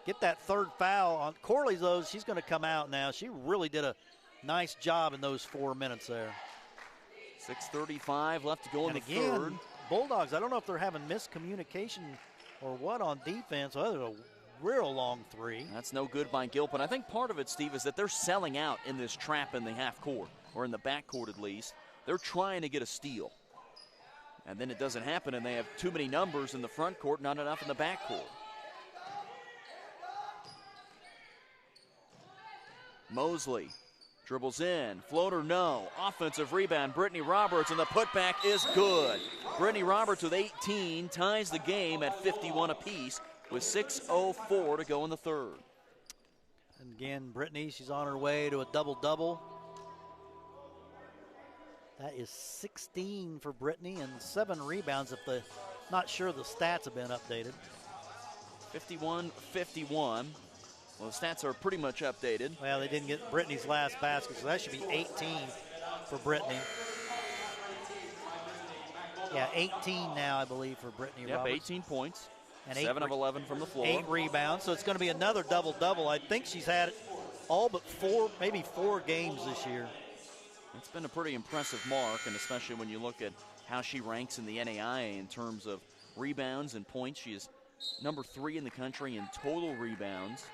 Get that 3rd foul on Corley's. Those she's going to come out now. She really did a nice job in those 4 minutes there. 6:35 left to go in the again, 3rd. Bulldogs, I don't know if they're having miscommunication or what on defense. Well, there's a real long 3. That's no good by Gilpin. I think part of it, Steve, is that they're selling out in this trap in the half court, or in the back court at least. They're trying to get a steal. And then it doesn't happen, and they have too many numbers in the front court, not enough in the back court. Mosley dribbles in, floater no, offensive rebound, Brittany Roberts, and the putback is good. Brittany Roberts with 18 ties the game at 51 apiece. with 6:04 to go in the third. And again, Brittany, she's on her way to a double-double. That is 16 for Brittany and 7 rebounds not sure the stats have been updated. 51-51. Well, the stats are pretty much updated. Well, they didn't get Brittany's last basket, so that should be 18 for Brittany. Yeah, 18 now, I believe, for Brittany Roberts. 18 points. And 7 of 11 from the floor. 8 rebounds, so it's going to be another double-double. I think she's had all but 4 games this year. It's been a pretty impressive mark, and especially when you look at how she ranks in the NAIA in terms of rebounds and points. She is number 3 in the country in total rebounds,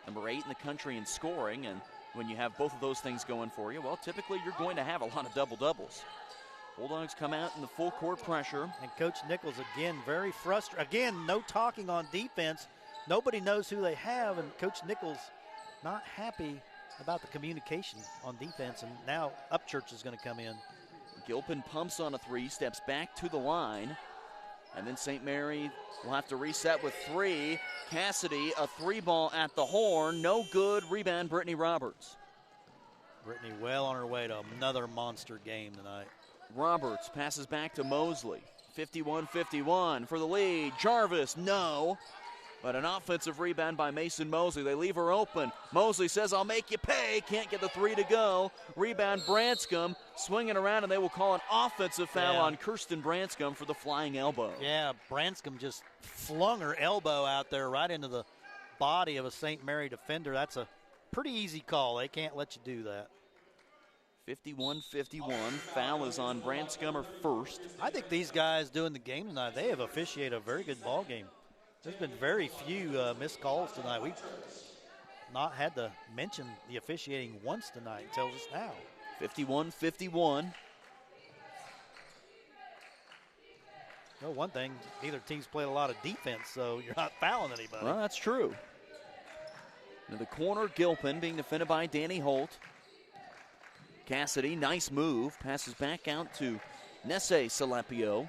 number 8 in the country in scoring, and when you have both of those things going for you, well, typically you're going to have a lot of double-doubles. Bulldogs come out in the full court pressure. And Coach Nichols, again, very frustrated. Again, no talking on defense. Nobody knows who they have, and Coach Nichols not happy about the communication on defense, and now Upchurch is going to come in. Gilpin pumps on a 3, steps back to the line, and then St. Mary will have to reset with 3. Cassidy, a 3-ball at the horn. No good. Rebound, Brittany Roberts. Brittany well on her way to another monster game tonight. Roberts passes back to Mosley. 51-51 for the lead. Jarvis, no. But an offensive rebound by Mason Mosley. They leave her open. Mosley says, I'll make you pay. Can't get the 3 to go. Rebound Branscombe swinging around, and they will call an offensive foul on Kirsten Branscombe for the flying elbow. Yeah, Branscombe just flung her elbow out there right into the body of a St. Mary defender. That's a pretty easy call. They can't let you do that. 51-51. Foul is on Branscombe, her first. I think these guys doing the game tonight, they have officiated a very good ball game. There's been very few missed calls tonight. We've not had to mention the officiating once tonight until just now. 51-51. Well, one thing, neither team's played a lot of defense, so you're not fouling anybody. Well, that's true. Now the corner, Gilpin being defended by Danny Holt. Cassidy, nice move, passes back out to Nesse Salepio.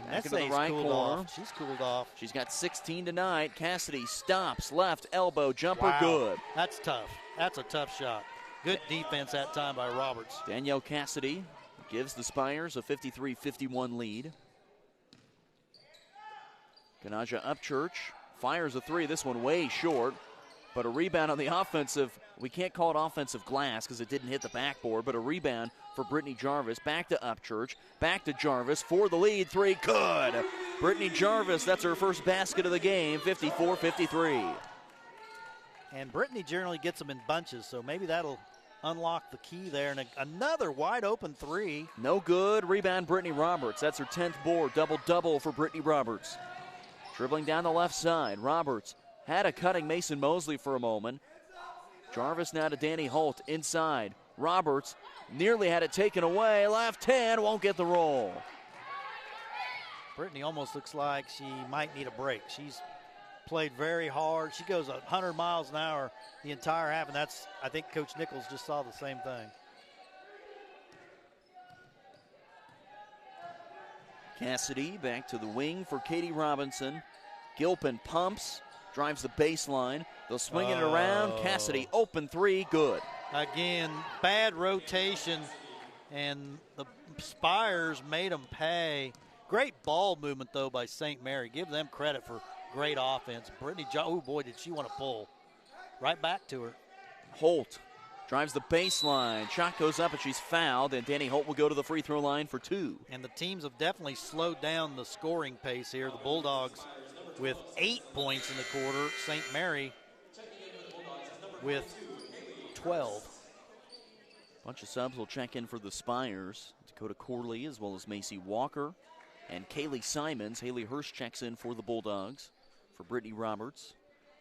Back into the right corner. She's cooled off. She's got 16 tonight. Cassidy stops, left elbow jumper, good. That's tough. That's a tough shot. Good defense that time by Roberts. Danielle Cassidy gives the Spires a 53-51 lead. Kanaja Upchurch fires a 3. This one way short. But a rebound on the offensive, we can't call it offensive glass because it didn't hit the backboard, but a rebound for Brittany Jarvis. Back to Upchurch, back to Jarvis for the lead. 3, good. Brittany Jarvis, that's her first basket of the game, 54-53. And Brittany generally gets them in bunches, so maybe that'll unlock the key there. And another wide open 3. No good. Rebound, Brittany Roberts. That's her 10th board. Double-double for Brittany Roberts. Dribbling down the left side, Roberts had a cutting Mason Mosley for a moment. Jarvis now to Danny Holt inside. Roberts nearly had it taken away. Left hand, won't get the roll. Brittany almost looks like she might need a break. She's played very hard. She goes 100 miles an hour the entire half, and that's, I think Coach Nichols just saw the same thing. Cassidy back to the wing for Katie Robinson. Gilpin pumps. Drives the baseline. They'll swing it around. Cassidy, open 3, good. Again, bad rotation, and the Spires made them pay. Great ball movement, though, by St. Mary. Give them credit for great offense. Brittany, oh, boy, did she want to pull. Right back to her. Holt drives the baseline. Shot goes up, and she's fouled, and Danny Holt will go to the free throw line for 2. And the teams have definitely slowed down the scoring pace here. The Bulldogs with 8 points in the quarter. St. Mary with 12. Bunch of subs will check in for the Spires. Dakota Corley as well as Macy Walker and Kaylee Simons. Haley Hirsch checks in for the Bulldogs for Brittany Roberts.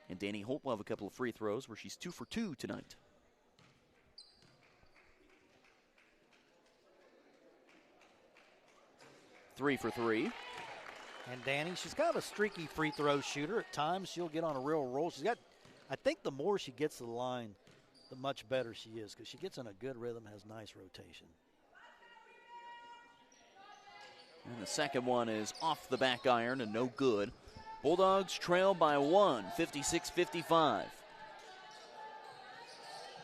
And Danny Holt will have a couple of free throws where she's 2 for 2 tonight. Three for 3. And Danny, she's kind of a streaky free throw shooter. At times, she'll get on a real roll. She's got, I think the more she gets to the line, the much better she is because she gets in a good rhythm, has nice rotation. And the second one is off the back iron and no good. Bulldogs trail by 1, 56-55.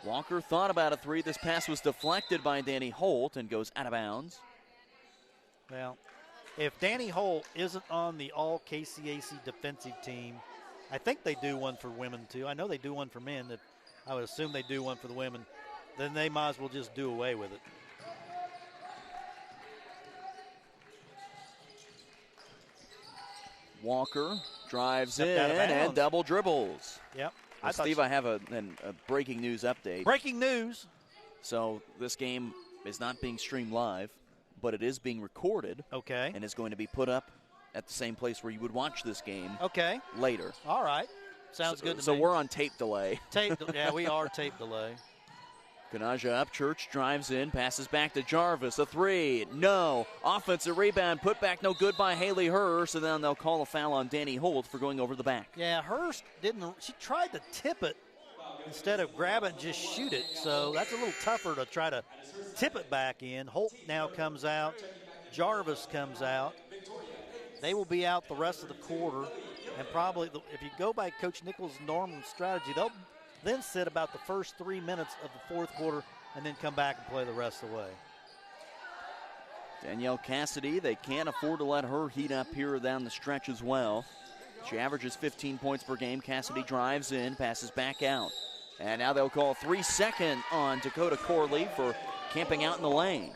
Walker thought about a three. This pass was deflected by Danny Holt and goes out of bounds. Well, if Danny Holt isn't on the all-KCAC defensive team, I think they do one for women too. I know they do one for men. I would assume they do one for the women. Then they might as well just do away with it. Walker drives in and double dribbles. Yep. Well, Steve, I have a breaking news update. Breaking news. So this game is not being streamed live, but it is being recorded. Okay. And is going to be put up at the same place where you would watch this game. Okay. Later. All right. Sounds good to me. So we're on tape delay. Yeah, we are tape delay. Kanaja Upchurch drives in, passes back to Jarvis. A three, no. Offensive rebound, put back, no good by Haley Hurst, and then they'll call a foul on Danny Holt for going over the back. Yeah, Hurst didn't. She tried to tip it instead of grab it and just shoot it. So that's a little tougher to try to tip it back in. Holt now comes out. Jarvis comes out. They will be out the rest of the quarter, and probably if you go by Coach Nichols' normal strategy, they'll then sit about the first 3 minutes of the fourth quarter and then come back and play the rest of the way. Danielle Cassidy, they can't afford to let her heat up here down the stretch as well. She averages 15 points per game. Cassidy drives in, passes back out. And now they'll call 3 second on Dakota Corley for camping out in the lane.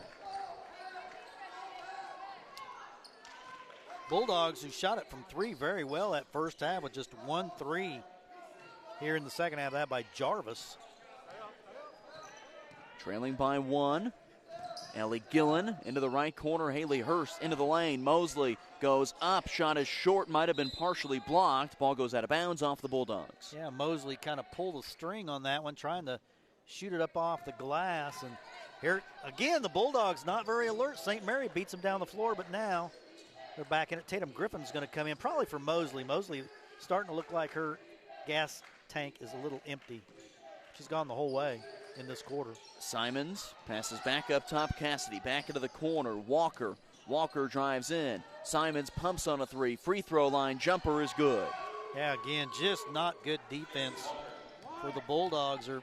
Bulldogs, who shot it from three very well that first half with just 1 3. Here in the second half, that by Jarvis. Trailing by 1. Ellie Gillen into the right corner. Haley Hurst into the lane. Mosley goes up. Shot is short. Might have been partially blocked. Ball goes out of bounds off the Bulldogs. Yeah, Mosley kind of pulled the string on that one, trying to shoot it up off the glass. And here, again, the Bulldogs not very alert. St. Mary beats them down the floor, but now they're back in it. Tatum Griffin's going to come in, probably for Mosley. Mosley starting to look like her gas tank is a little empty. She's gone the whole way in this quarter. Simons passes back up top. Cassidy back into the corner. Walker drives in. Simons pumps on a three. Free throw line jumper is good. Yeah, again, just not good defense for the Bulldogs. Are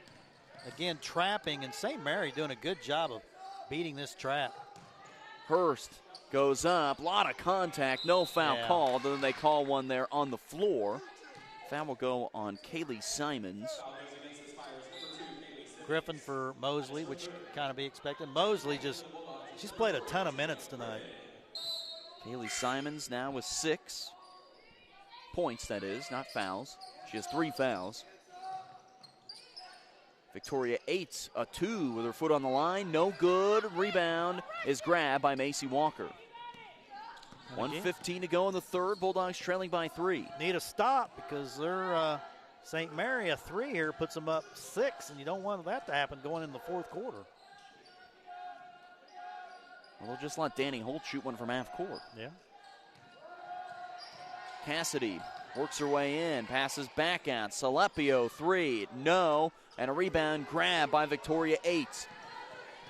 again trapping, and St. Mary doing a good job of beating this trap. Hurst goes up. A lot of contact. No foul called. And then they call one there on the floor. Foul will go on Kaylee Simons. Griffin for Mosley, which kind of be expected. Mosley she's played a ton of minutes tonight. Kaylee Simons now with 6 points, that is, not fouls. She has 3 fouls. Victoria Eights, a 2 with her foot on the line. No good. Rebound is grabbed by Macy Walker. 1:15 to go in the third. Bulldogs trailing by 3. Need a stop because they're St. Mary, a 3 here puts them up 6, and you don't want that to happen going in the fourth quarter. Well, they'll just let Danny Holt shoot one from half court. Yeah. Cassidy works her way in, passes back out. Salepio, 3, no, and a rebound grab by Victoria Eights.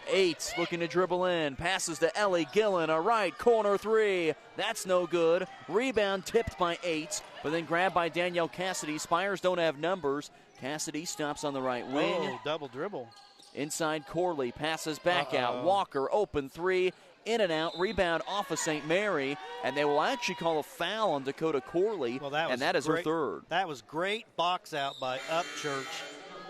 Eights looking to dribble in, passes to Ellie Gillen, a right corner 3. That's no good. Rebound tipped by Eights, but then grabbed by Danielle Cassidy. Spires don't have numbers. Cassidy stops on the right wing. Oh, double dribble. Inside Corley, passes back out. Walker, open 3, in and out. Rebound off of St. Mary, and they will actually call a foul on Dakota Corley, and that is her third. That was great box out by Upchurch,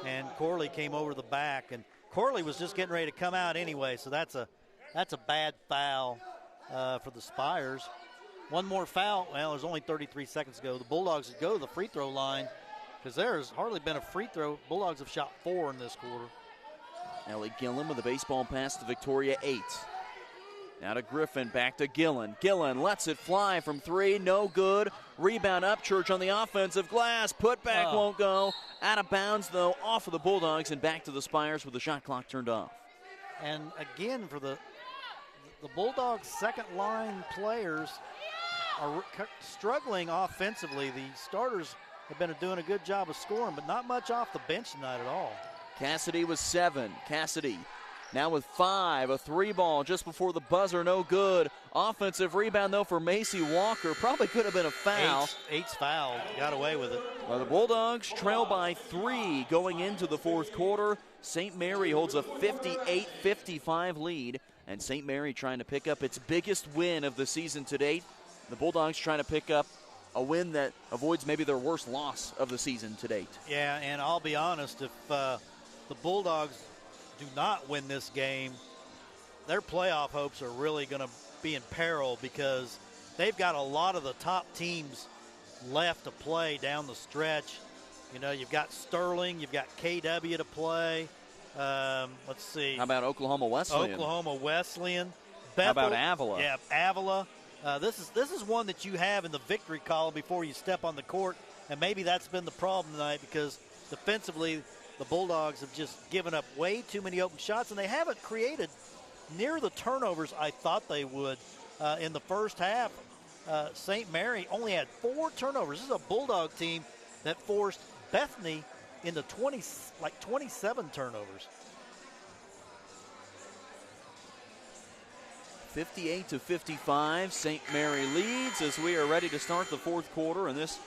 and Corley came over the back, and Corley was just getting ready to come out anyway, so that's a bad foul for the Spires. One more foul. Well, there's only 33 seconds to go. The Bulldogs would go to the free throw line because there's hardly been a free throw. Bulldogs have shot 4 in this quarter. Ellie Gillen with a baseball pass to Victoria Eights. Now to Griffin, back to Gillen. Gillen lets it fly from 3, no good. Rebound Upchurch on the offensive glass. Putback won't go. Out of bounds, though, off of the Bulldogs and back to the Spires with the shot clock turned off. And again, for the Bulldogs' second line players are struggling offensively. The starters have been doing a good job of scoring, but not much off the bench tonight at all. Cassidy was 7. Cassidy now with 5, a 3-ball just before the buzzer, no good. Offensive rebound, though, for Macy Walker. Probably could have been a foul. Eight's foul. Got away with it. Well, the Bulldogs trail by 3 going into the fourth quarter. St. Mary holds a 58-55 lead, and St. Mary trying to pick up its biggest win of the season to date. The Bulldogs trying to pick up a win that avoids maybe their worst loss of the season to date. Yeah, and I'll be honest, if the Bulldogs do not win this game, their playoff hopes are really going to be in peril because they've got a lot of the top teams left to play down the stretch. You know, you've got Sterling, you've got KW to play. Let's see. How about Oklahoma Wesleyan? Oklahoma Wesleyan. How about Avila? Yeah, Avila. This is one that you have in the victory column before you step on the court, and maybe that's been the problem tonight because defensively the Bulldogs have just given up way too many open shots, and they haven't created near the turnovers I thought they would in the first half. St. Mary only had 4 turnovers. This is a Bulldog team that forced Bethany into 27 turnovers. 58-55, St. Mary leads as we are ready to start the fourth quarter. And this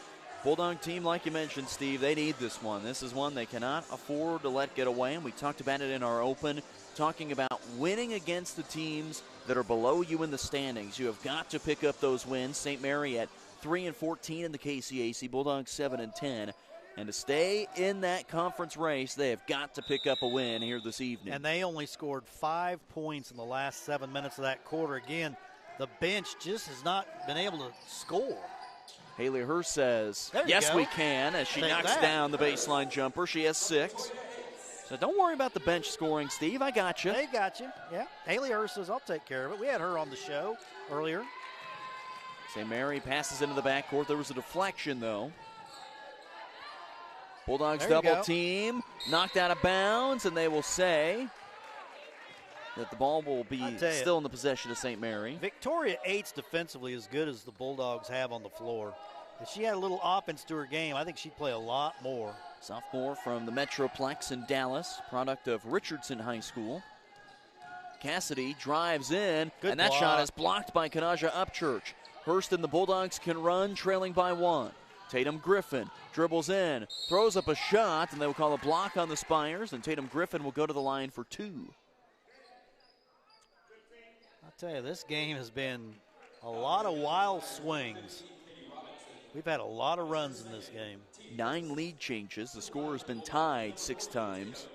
Bulldog team, like you mentioned, Steve, they need this one. This is one they cannot afford to let get away. And we talked about it in our open, talking about winning against the teams that are below you in the standings. You have got to pick up those wins. St. Mary at 3-14 in the KCAC, Bulldogs 7-10. And to stay in that conference race, they have got to pick up a win here this evening. And they only scored 5 points in the last 7 minutes of that quarter. Again, the bench just has not been able to score. Haley Hurst says, yes, we can, as she knocks down the baseline jumper. She has 6. So don't worry about the bench scoring, Steve. I got you. They got you, yeah. Haley Hurst says, I'll take care of it. We had her on the show earlier. St. Mary passes into the backcourt. There was a deflection, though. Bulldogs double team, knocked out of bounds, and they will say that the ball will be still in the possession of St. Mary. Victoria Aites defensively as good as the Bulldogs have on the floor. If she had a little offense to her game, I think she'd play a lot more. Sophomore from the Metroplex in Dallas, product of Richardson High School. Cassidy drives in, and that shot is blocked by Kanaja Upchurch. Hurst and the Bulldogs can run, trailing by 1. Tatum Griffin dribbles in, throws up a shot, and they will call a block on the Spires, and Tatum Griffin will go to the line for 2. I'll tell you, this game has been a lot of wild swings. We've had a lot of runs in this game. 9 lead changes. The score has been tied 6 times.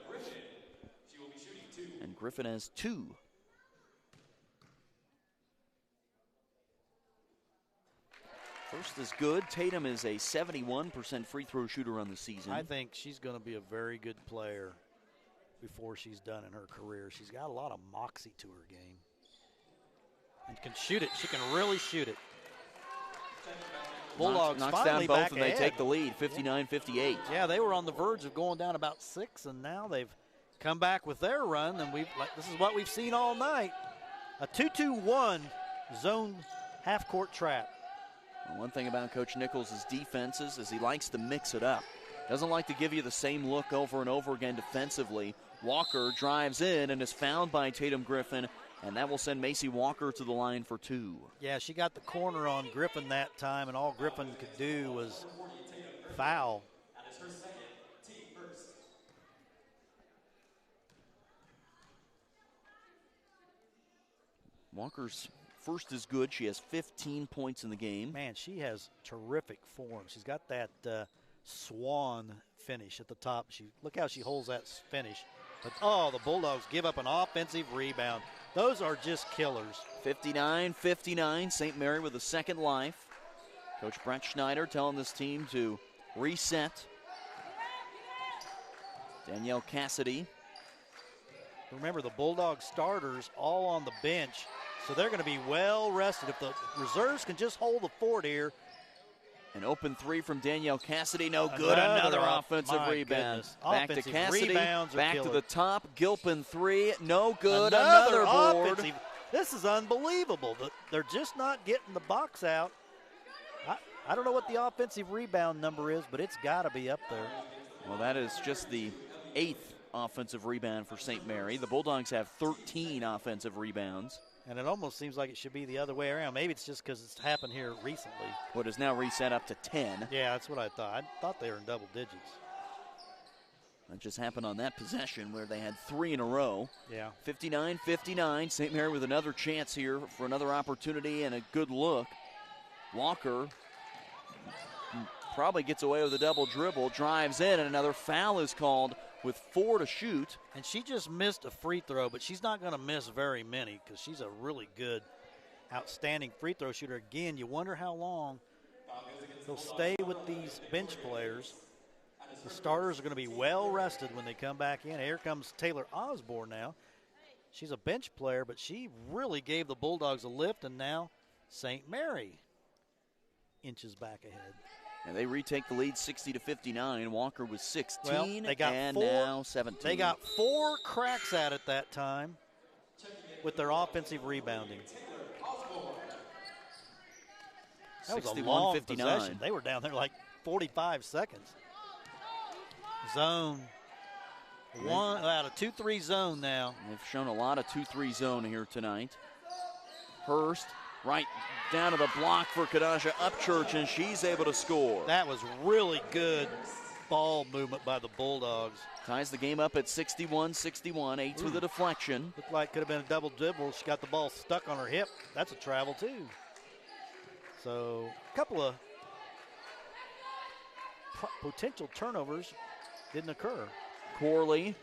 And Griffin has 2. First is good. Tatum is a 71% free throw shooter on the season. I think she's going to be a very good player before she's done in her career. She's got a lot of moxie to her game. And can shoot it. She can really shoot it. Bulldogs knocks down both and they take the lead, 59-58. Yeah, they were on the verge of going down about 6, and now they've come back with their run, and this is what we've seen all night. A 2-2-1 zone half-court trap. One thing about Coach Nichols' defenses is he likes to mix it up. Doesn't like to give you the same look over and over again defensively. Walker drives in and is fouled by Tatum Griffin, and that will send Macy Walker to the line for 2. Yeah, she got the corner on Griffin that time, and all Griffin could do was foul. Walker's first is good. She has 15 points in the game. Man, she has terrific form. She's got that swan finish at the top. Look how she holds that finish. But, the Bulldogs give up an offensive rebound. Those are just killers. 59-59, St. Mary with a second life. Coach Brett Schneider telling this team to reset. Danielle Cassidy. Remember, the Bulldogs starters all on the bench, so they're going to be well rested. If the reserves can just hold the fort here. An open 3 from Danielle Cassidy, no good. Another offensive rebound. Back to Cassidy, back to the top. Gilpin 3, no good. Another board. This is unbelievable. They're just not getting the box out. I don't know what the offensive rebound number is, but it's got to be up there. Well, that is just the 8th offensive rebound for St. Mary. The Bulldogs have 13 offensive rebounds. And it almost seems like it should be the other way around. Maybe it's just because it's happened here recently. What is now reset up to 10. Yeah, that's what I thought. I thought they were in double digits. That just happened on that possession where they had 3 in a row. Yeah. 59-59. St. Mary with another chance here for another opportunity and a good look. Walker probably gets away with a double dribble, drives in, and another foul is called with 4 to shoot. And she just missed a free throw, but she's not going to miss very many because she's a really good, outstanding free throw shooter. Again, you wonder how long they'll stay with these bench players. The starters are going to be well rested when they come back in. Here comes Taylor Osborne now. She's a bench player, but she really gave the Bulldogs a lift, and now St. Mary inches back ahead. And they retake the lead 60-59. Walker was 16 well, they got and four, now 17. They got 4 cracks at it that time with their offensive rebounding. That was a long possession. They were down there like 45 seconds. Zone. One out of 2-3 zone now. They've shown a lot of 2-3 zone here tonight. Hurst right down to the block for Kadasha Upchurch, and she's able to score. That was really good ball movement by the Bulldogs. Ties the game up at 61-61. Eights with a deflection. Looked like it could have been a double dribble. She got the ball stuck on her hip. That's a travel, too. So a couple of potential turnovers didn't occur. Corley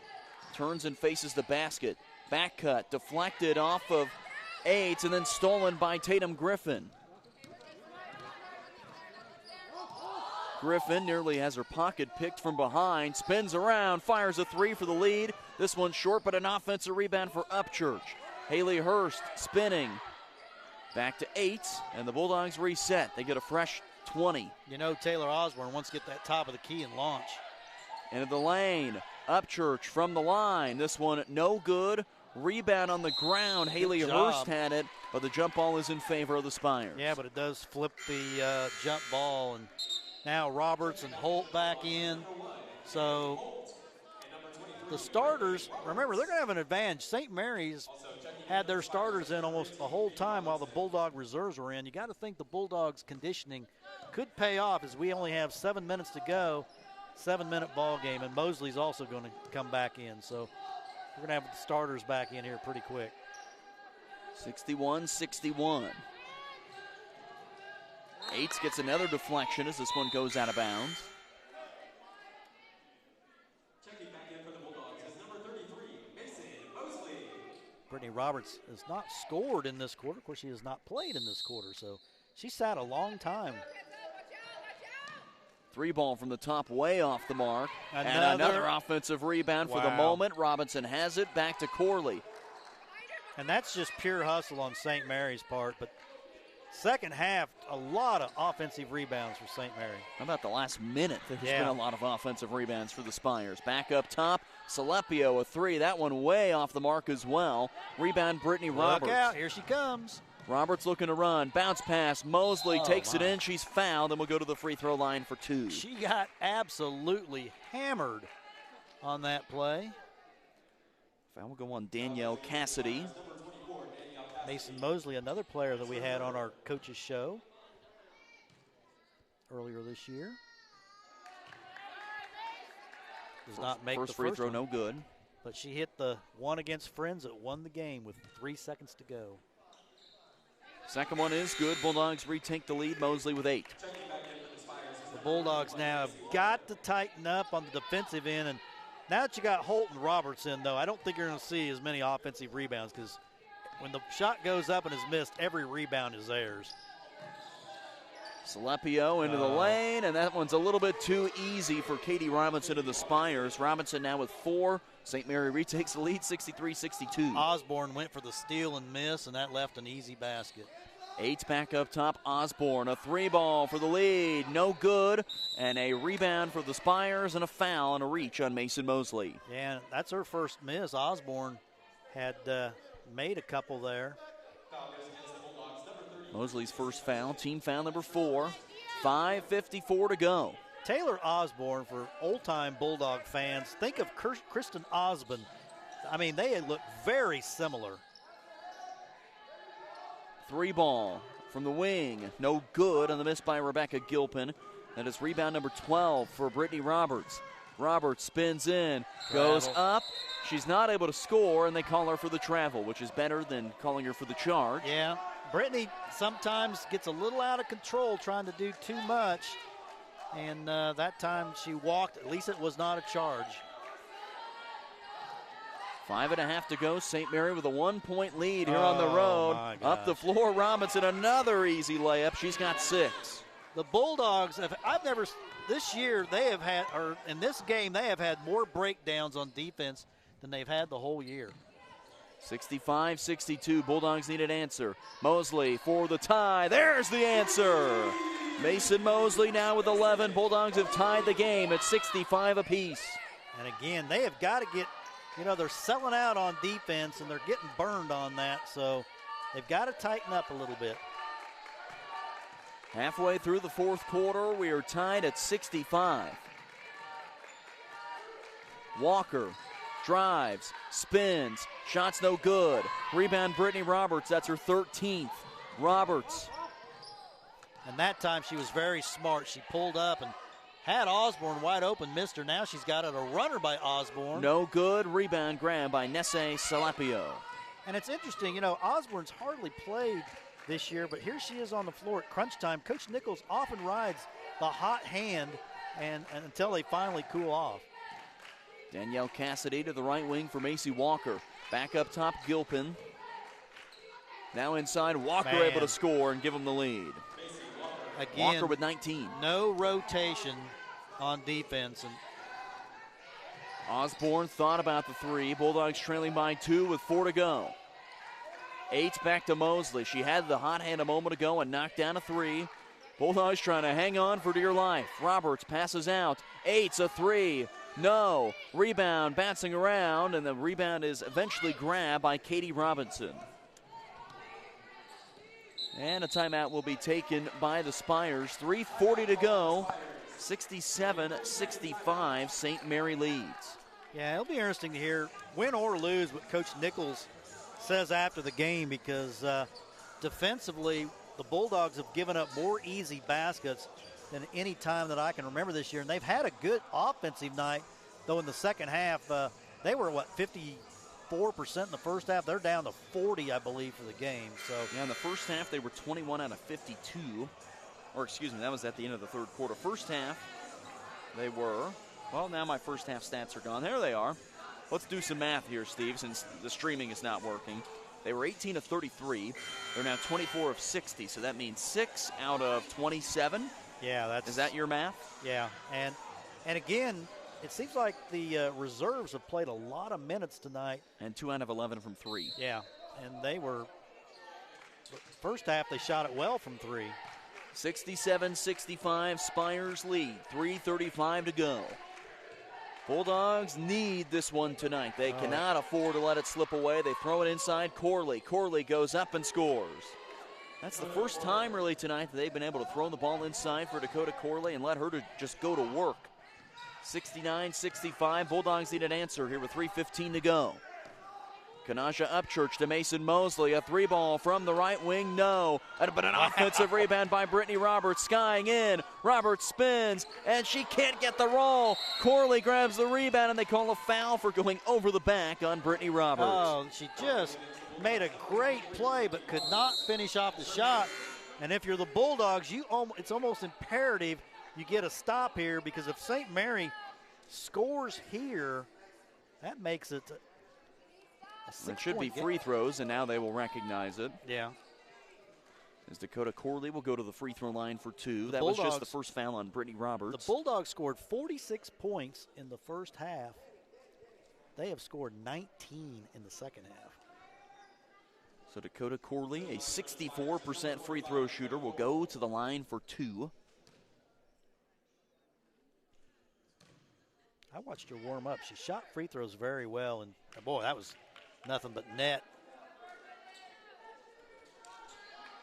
turns and faces the basket. Back cut, deflected off of Aids, and then stolen by Tatum Griffin. Griffin nearly has her pocket picked from behind, spins around, fires a 3 for the lead. This one's short, but an offensive rebound for Upchurch. Haley Hurst spinning. Back to 8, and the Bulldogs reset. They get a fresh 20. You know Taylor Osborne wants to get that top of the key and launch. Into the lane. Upchurch from the line. This one no good. Rebound on the ground. Haley Hurst had it, but the jump ball is in favor of the Spires. Yeah, but it does flip the jump ball. And now Roberts and Holt back in. So the starters, remember, they're going to have an advantage. St. Mary's had their starters in almost the whole time while the Bulldog reserves were in. You got to think the Bulldogs' conditioning could pay off as we only have 7 minutes to go. 7-minute ball game, and Mosley's also going to come back in. So we're going to have the starters back in here pretty quick. 61-61. Aids gets another deflection as this one goes out of bounds. Checking back in for the Bulldogs is number 33, Mason Mosley. Brittany Roberts has not scored in this quarter. Of course, she has not played in this quarter, so she sat a long time. 3 ball from the top, way off the mark. And another offensive rebound for the moment. Robinson has it, back to Corley. And that's just pure hustle on St. Mary's part. But second half, a lot of offensive rebounds for St. Mary. How about the last minute? There's been a lot of offensive rebounds for the Spires. Back up top, Salepio, a 3. That one way off the mark as well. Rebound, Brittany Roberts. Look out, here she comes. Roberts looking to run. Bounce pass. Mosley takes it in. She's fouled, and we'll go to the free throw line for 2. She got absolutely hammered on that play. Foul will go on Danielle Cassidy. Mason Mosley, another player that we had on our coaches show earlier this year. Does not make the first free throw, no good. But she hit the one against Friends that won the game with 3 seconds to go. Second one is good. Bulldogs retake the lead. Mosley with 8. The Bulldogs now have got to tighten up on the defensive end. And now that you got Holt and Roberts in, though, I don't think you're going to see as many offensive rebounds because when the shot goes up and is missed, every rebound is theirs. Salepio into the lane, and that one's a little bit too easy for Katie Robinson of the Spires. Robinson now with 4. St. Mary retakes the lead, 63-62. Osborne went for the steal and miss, and that left an easy basket. 8's back up top. Osborne, a 3 ball for the lead, no good, and a rebound for the Spires, and a foul and a reach on Mason Mosley. Yeah, that's her first miss. Osborne had made a couple there. Mosley's first foul, team foul number 4. 5:54 to go. Taylor Osborne, for old-time Bulldog fans, think of Kristen Osborne. I mean, they look very similar. 3 ball from the wing. No good on the miss by Rebecca Gilpin. That is rebound number 12 for Brittany Roberts. Roberts spins in, goes up. She's not able to score, and they call her for the travel, which is better than calling her for the charge. Yeah, Brittany sometimes gets a little out of control trying to do too much. And that time she walked. At least it was not a charge. 5.5 to go. St. Mary with a 1-point lead here on the road. Up the floor, Robinson, another easy layup. She's got 6. The Bulldogs, this year they have had, or in this game, they have had more breakdowns on defense than they've had the whole year. 65-62. Bulldogs need an answer. Mosley for the tie. There's the answer. Mason Mosley now with 11. Bulldogs have tied the game at 65 apiece. And again, they have got to get, they're selling out on defense and they're getting burned on that. So they've got to tighten up a little bit. Halfway through the 4th quarter, we are tied at 65. Walker drives, spins, shots no good. Rebound Brittany Roberts, that's her 13th. Roberts. And that time she was very smart. She pulled up and had Osborne wide open, missed her. Now she's got it, a runner by Osborne. No good. Rebound grab by Nesse Salapio. And it's interesting, Osborne's hardly played this year, but here she is on the floor at crunch time. Coach Nichols often rides the hot hand and until they finally cool off. Danielle Cassidy to the right wing for Macy Walker. Back up top, Gilpin. Now inside, Walker able to score and give them the lead. Again, Walker with 19. No rotation on defense. And Osborne thought about the 3. Bulldogs trailing by 2 with 4 to go. 8's back to Mosley. She had the hot hand a moment ago and knocked down a 3. Bulldogs trying to hang on for dear life. Roberts passes out. 8's a 3. No. Rebound bouncing around, and the rebound is eventually grabbed by Katie Robinson. And a timeout will be taken by the Spires. 3:40 to go. 67-65, St. Mary leads. Yeah, it'll be interesting to hear, win or lose, what Coach Nichols says after the game, because defensively, the Bulldogs have given up more easy baskets than any time that I can remember this year. And they've had a good offensive night, though in the second half, they were, 54% in the first half. They're down to 40, I believe, for the game. So yeah, in the first half, they were 21 out of 52. Or excuse me, that was at the end of the 3rd quarter. First half, they were, well, now my first half stats are gone. There they are. Let's do some math here, Steve, since the streaming is not working. They were 18 of 33. They're now 24 of 60, so that means 6 out of 27. Yeah, is that your math? Yeah, and again, it seems like the reserves have played a lot of minutes tonight. And 2 out of 11 from 3. Yeah, and they were, first half they shot it well from 3. 67-65, Spires lead. 3:35 to go. Bulldogs need this one tonight. They cannot afford to let it slip away. They throw it inside Corley. Corley goes up and scores. That's the first time really tonight that they've been able to throw the ball inside for Dakota Corley and let her to just go to work. 69-65, Bulldogs need an answer here with 3:15 to go. Kanaja Upchurch to Mason Mosley. A 3-ball from the right wing, no. But an offensive rebound by Brittany Roberts, skying in. Roberts spins, and she can't get the roll. Corley grabs the rebound, and they call a foul for going over the back on Brittany Roberts. Oh, she just made a great play, but could not finish off the shot. And if you're the Bulldogs, it's almost imperative you get a stop here, because if St. Mary scores here, that makes it it should be free throws, and now they will recognize it. Yeah. As Dakota Corley will go to the free throw line for 2. That was just the first foul on Brittany Roberts. The Bulldogs scored 46 points in the first half. They have scored 19 in the second half. So Dakota Corley, a 64% free throw shooter, will go to the line for 2. I watched her warm up. She shot free throws very well, and boy, that was nothing but net.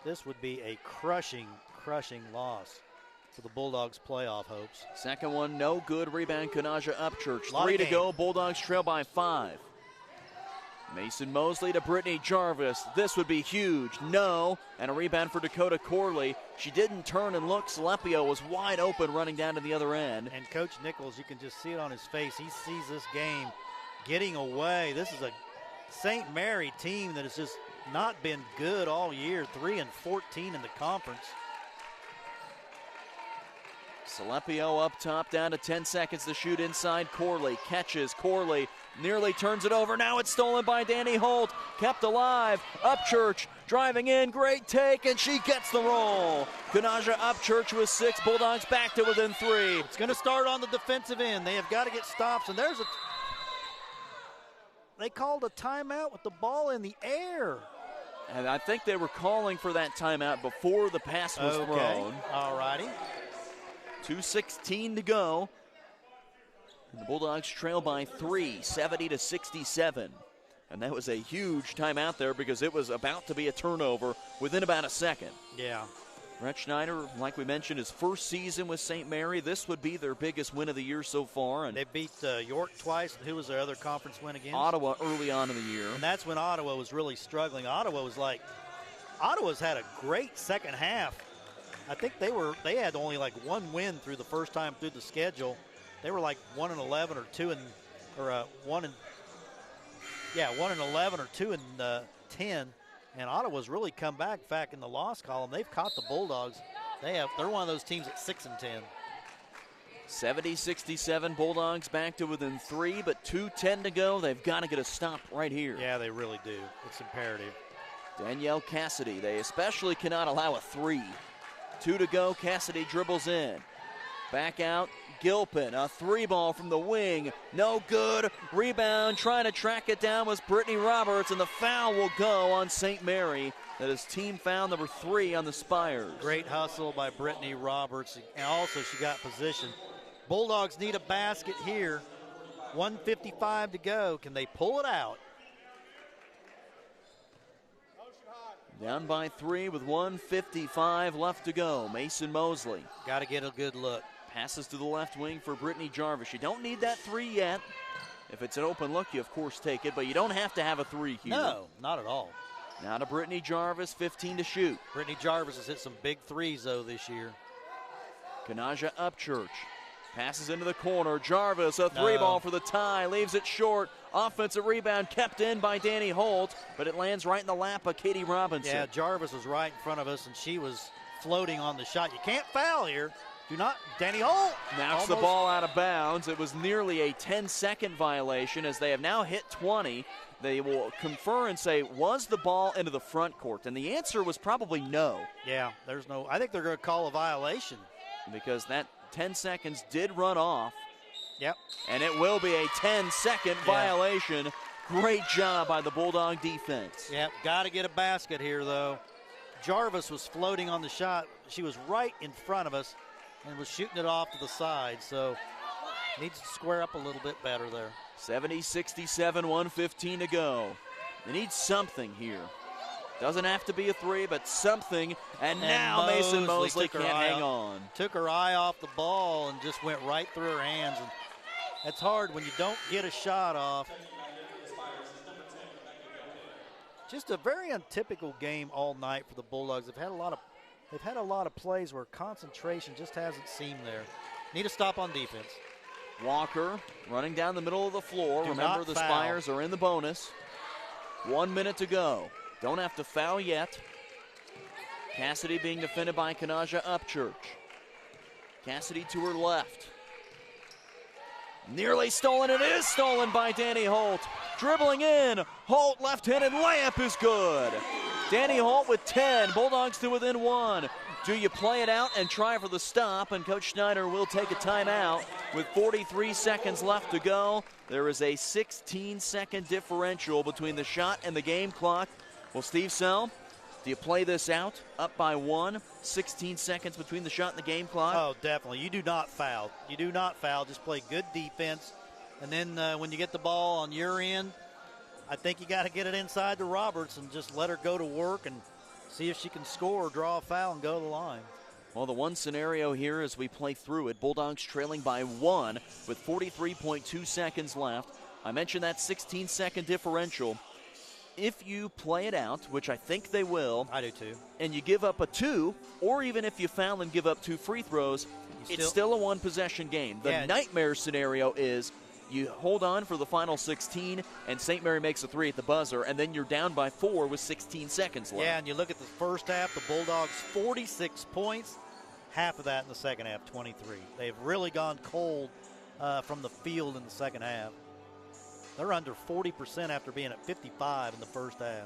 This would be a crushing loss. for the Bulldogs' playoff hopes. Second one, no good. Rebound, Kanaja Upchurch. Lot 3 of to game. go. Bulldogs trail by 5. Mason Mosley to Brittany Jarvis. This would be huge. No. And a rebound for Dakota Corley. She didn't turn and look. Salepio was wide open running down to the other end. And Coach Nichols, you can just see it on his face. He sees this game getting away. This is a St. Mary team that has just not been good all year. 3-14 in the conference. Salepio up top, down to 10 seconds to shoot inside. Corley catches. Corley nearly turns it over. Now it's stolen by Danny Holt. Kept alive. Upchurch driving in. Great take, and she gets the roll. Kanaja Upchurch with 6. Bulldogs back to within 3. It's going to start on the defensive end. They have got to get stops, and they called a timeout with the ball in the air. And I think they were calling for that timeout before the pass was thrown. All righty. 2:16 to go. And the Bulldogs trail by 3, 70-67. And that was a huge timeout there because it was about to be a turnover within about a second. Yeah. Brett Schneider, like we mentioned, his first season with St. Mary. This would be their biggest win of the year so far. And they beat York twice. Who was their other conference win against? Ottawa early on in the year. And that's when Ottawa was really struggling. Ottawa's had a great second half. I think they had only like one win through the first time through the schedule. They were like 1-11 or 1-11 or 2-10. And Ottawa's really come back in the loss column. They've caught the Bulldogs. They're one of those teams at 6-10. 70-67, Bulldogs back to within 3, but 2:10 to go. They've got to get a stop right here. Yeah, they really do. It's imperative. Danielle Cassidy, they especially cannot allow a 3. 2 to go. Cassidy dribbles in. Back out. Gilpin. A 3-ball from the wing. No good. Rebound. Trying to track it down was Brittany Roberts, and the foul will go on St. Mary. That is team foul number 3 on the Spires. Great hustle by Brittany Roberts. And also she got position. Bulldogs need a basket here. 1:55 to go. Can they pull it out? Down by 3 with 1:55 left to go. Mason Mosley. Got to get a good look. Passes to the left wing for Brittany Jarvis. You don't need that 3 yet. If it's an open look, you of course take it, but you don't have to have a 3 here. No, not at all. Now to Brittany Jarvis, 15 to shoot. Brittany Jarvis has hit some big threes, though, this year. Kanaja Upchurch passes into the corner. Jarvis, a 3-ball for the tie, leaves it short. Offensive rebound kept in by Danny Holt, but it lands right in the lap of Katie Robinson. Yeah, Jarvis was right in front of us, and she was floating on the shot. You can't foul here. Do not. Danny Holt knocks the ball out of bounds. It was nearly a 10-second violation as they have now hit 20. They will confer and say, was the ball into the front court? And the answer was probably no. Yeah, there's no. I think they're going to call a violation. Because that 10 seconds did run off. Yep. And it will be a 10-second violation. Great job by the Bulldog defense. Yep, got to get a basket here, though. Jarvis was floating on the shot. She was right in front of us and was shooting it off to the side, so needs to square up a little bit better there. 70-67, 1:15 to go. They need something here. Doesn't have to be a 3, but something. And now Mason Mosley can't hang on. Took her eye off the ball and just went right through her hands. And that's hard when you don't get a shot off. Just a very untypical game all night for the Bulldogs. They've had a lot of plays where concentration just hasn't seemed there. Need a stop on defense. Walker running down the middle of the floor. Remember, the Spires are in the bonus. 1 minute to go. Don't have to foul yet. Cassidy being defended by Kanaja Upchurch. Cassidy to her left. Nearly stolen. It is stolen by Danny Holt. Dribbling in. Holt left-handed layup is good. Danny Holt with 10. Bulldogs to within 1. Do you play it out and try for the stop? And Coach Schneider will take a timeout with 43 seconds left to go. There is a 16-second differential between the shot and the game clock. Well, Steve Sell, do you play this out? Up by 1, 16 seconds between the shot and the game clock? Oh, definitely. You do not foul. You do not foul. Just play good defense. And then when you get the ball on your end, I think you got to get it inside to Roberts and just let her go to work and see if she can score or draw a foul and go to the line. Well, the one scenario here as we play through it, Bulldogs trailing by 1 with 43.2 seconds left. I mentioned that 16-second differential. If you play it out, which I think they will, I do too, and you give up a 2, or even if you foul and give up 2 free throws, it's still a one-possession game. The nightmare scenario is you hold on for the final 16, and St. Mary makes a 3 at the buzzer, and then you're down by 4 with 16 seconds left. Yeah, and you look at the first half, the Bulldogs 46 points, half of that in the second half, 23. They've really gone cold from the field in the second half. They're under 40% after being at 55 in the first half.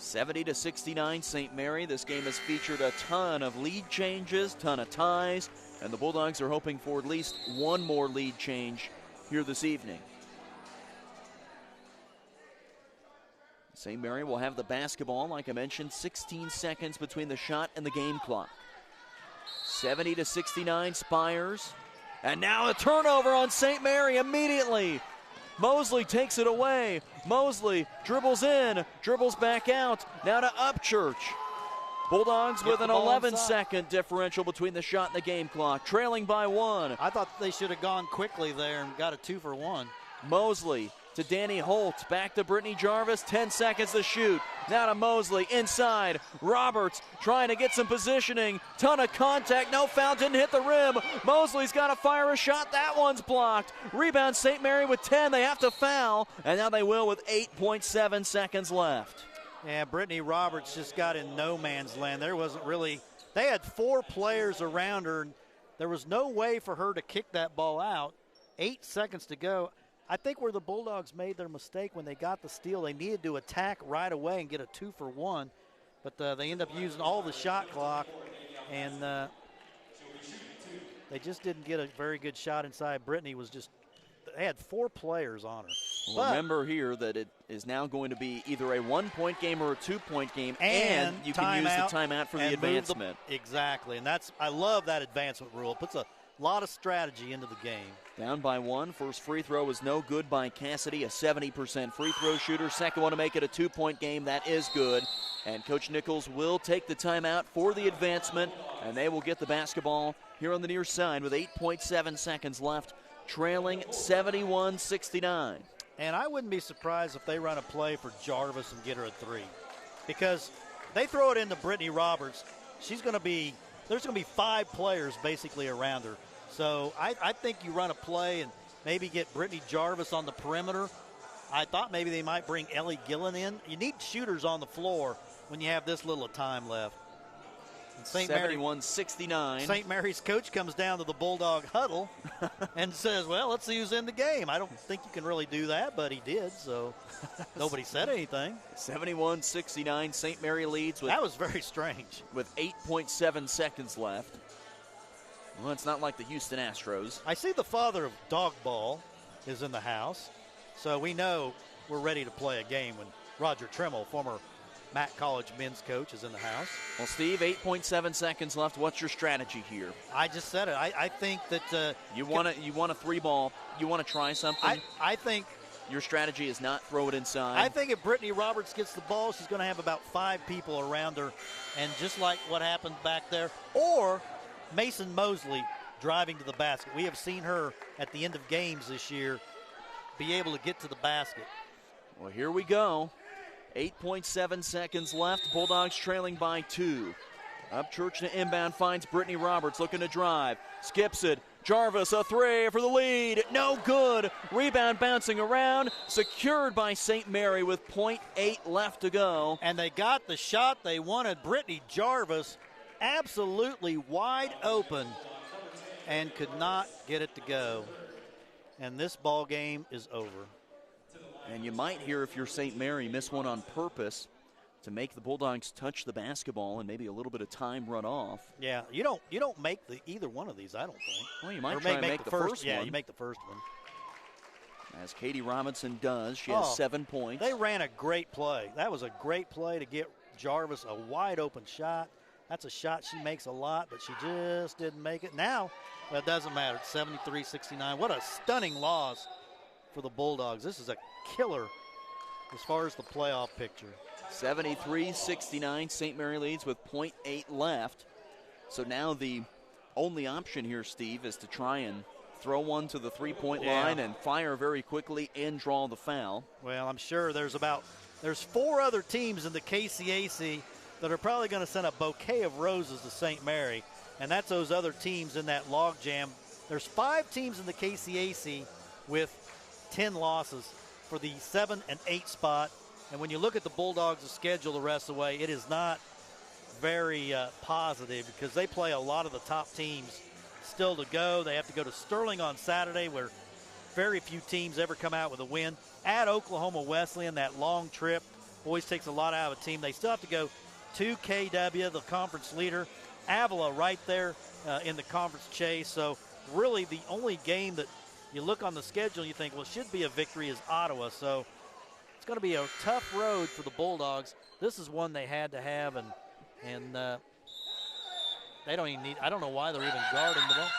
70-69 St. Mary. This game has featured a ton of lead changes, ton of ties, and the Bulldogs are hoping for at least one more lead change here this evening. St. Mary will have the basketball, like I mentioned, 16 seconds between the shot and the game clock. 70-69 Spires. And now a turnover on St. Mary immediately. Mosley takes it away. Mosley dribbles in, dribbles back out. Now to Upchurch. Bulldogs with an 11-second differential between the shot and the game clock, trailing by 1. I thought they should have gone quickly there and got a 2 for 1. Mosley to Danny Holt, back to Brittany Jarvis, 10 seconds to shoot. Now to Mosley, inside. Roberts trying to get some positioning. Ton of contact, no foul, didn't hit the rim. Mosley's got to fire a shot, that one's blocked. Rebound St. Mary with 10, they have to foul, and now they will with 8.7 seconds left. Yeah, Brittany Roberts just got in no man's land. There wasn't really, they had 4 players around her, and there was no way for her to kick that ball out. 8 seconds to go. I think where the Bulldogs made their mistake when they got the steal, they needed to attack right away and get a 2 for 1, but they end up using all the shot clock, and they just didn't get a very good shot inside. Brittany was just, they had 4 players on her. Well, remember here that it is now going to be either a 1-point game or a 2-point game, and you can use the timeout for the advancement. Exactly, and I love that advancement rule. It puts a lot of strategy into the game. Down by 1. First free throw is no good by Cassidy, a 70% free throw shooter. Second one to make it a 2-point game. That is good. And Coach Nichols will take the timeout for the advancement, and they will get the basketball here on the near side with 8.7 seconds left, trailing 71-69. And I wouldn't be surprised if they run a play for Jarvis and get her a 3, because they throw it into Brittany Roberts. There's going to be 5 players basically around her. So I think you run a play and maybe get Brittany Jarvis on the perimeter. I thought maybe they might bring Ellie Gillen in. You need shooters on the floor when you have this little time left. 71-69. St. Mary's coach comes down to the Bulldog huddle and says, well, let's see who's in the game. I don't think you can really do that, but he did, so nobody said anything. 71-69, St. Mary leads. That was very strange. With 8.7 seconds left. Well, it's not like the Houston Astros. I see the father of Dog Ball is in the house, so we know we're ready to play a game when Roger Tremmel, former Matt College men's coach, is in the house. Well, Steve, 8.7 seconds left. What's your strategy here? I just said it. I think that you want a 3-ball. You want to try something. I think your strategy is not throw it inside. I think if Brittany Roberts gets the ball, she's going to have about 5 people around her, and just like what happened back there, or Mason Mosley driving to the basket. We have seen her at the end of games this year be able to get to the basket. Well, here we go. 8.7 seconds left. Bulldogs trailing by 2. Upchurch to inbound, finds Brittany Roberts looking to drive. Skips it. Jarvis, a 3 for the lead. No good. Rebound bouncing around. Secured by St. Mary with 0.8 left to go. And they got the shot they wanted. Brittany Jarvis absolutely wide open and could not get it to go. And this ball game is over. And you might hear, if you're St. Mary, miss one on purpose to make the Bulldogs touch the basketball and maybe a little bit of time run off. Yeah, you don't make either one of these, I don't think. Well, you might try and make the first one. Yeah, you make the first one. As Katie Robinson does, she has 7 points. They ran a great play. That was a great play to get Jarvis a wide open shot. That's a shot she makes a lot, but she just didn't make it. Now, it doesn't matter. It's 73-69. What a stunning loss for the Bulldogs. This is a killer as far as the playoff picture. 73-69, St. Mary leads with 0.8 left. So now the only option here, Steve, is to try and throw one to the three-point Yeah. line and fire very quickly and draw the foul. Well, I'm sure there's 4 other teams in the KCAC that are probably going to send a bouquet of roses to St. Mary, and that's those other teams in that log jam. There's 5 teams in the KCAC with 10 losses for the 7 and 8 spot, and when you look at the Bulldogs' schedule the rest of the way, it is not very positive because they play a lot of the top teams still to go. They have to go to Sterling on Saturday, where very few teams ever come out with a win. At Oklahoma Wesleyan, that long trip always takes a lot out of a team. They still have to go to KW, the conference leader. Avila right there in the conference chase. So really the only game that you look on the schedule and you think, well, it should be a victory is Ottawa. So it's going to be a tough road for the Bulldogs. This is one they had to have, and they don't even need – I don't know why they're even guarding the ball.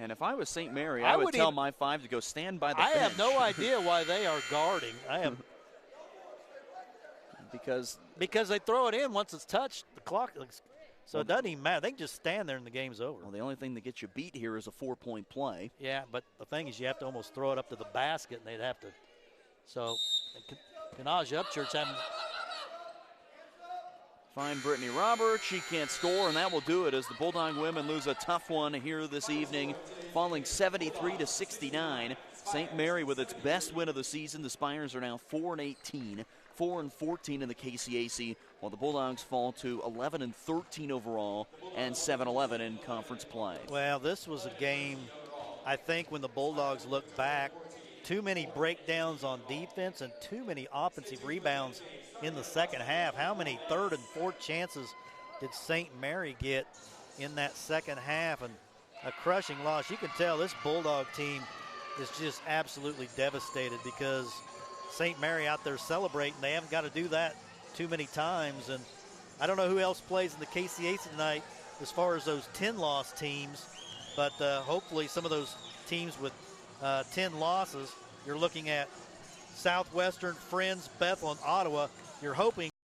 And if I was St. Mary, I would tell my 5 to go stand by the bench. I have no idea why they are guarding. Because they throw it in once it's touched, the clock. So it doesn't even matter. They can just stand there and the game's over. Well, the only thing that gets you beat here is a 4-point play. Yeah, but the thing is you have to almost throw it up to the basket, and they'd have to. So Kanaja Upchurch having. Find Brittany Roberts. She can't score, and that will do it as the Bulldog women lose a tough one here this evening, falling 73-69. St. Mary with its best win of the season. The Spires are now 4-18, 4-14 in the KCAC, while the Bulldogs fall to 11-13 overall and 7-11 in conference play. Well, this was a game, I think, when the Bulldogs look back, too many breakdowns on defense and too many offensive rebounds in the second half. How many third and fourth chances did St. Mary get in that second half? And a crushing loss. You can tell this Bulldog team is just absolutely devastated because St. Mary out there celebrating. They haven't got to do that too many times. And I don't know who else plays in the KCAC tonight as far as those 10-loss teams, but hopefully some of those teams with 10 losses, you're looking at Southwestern, Friends, Bethel, and Ottawa. You're hoping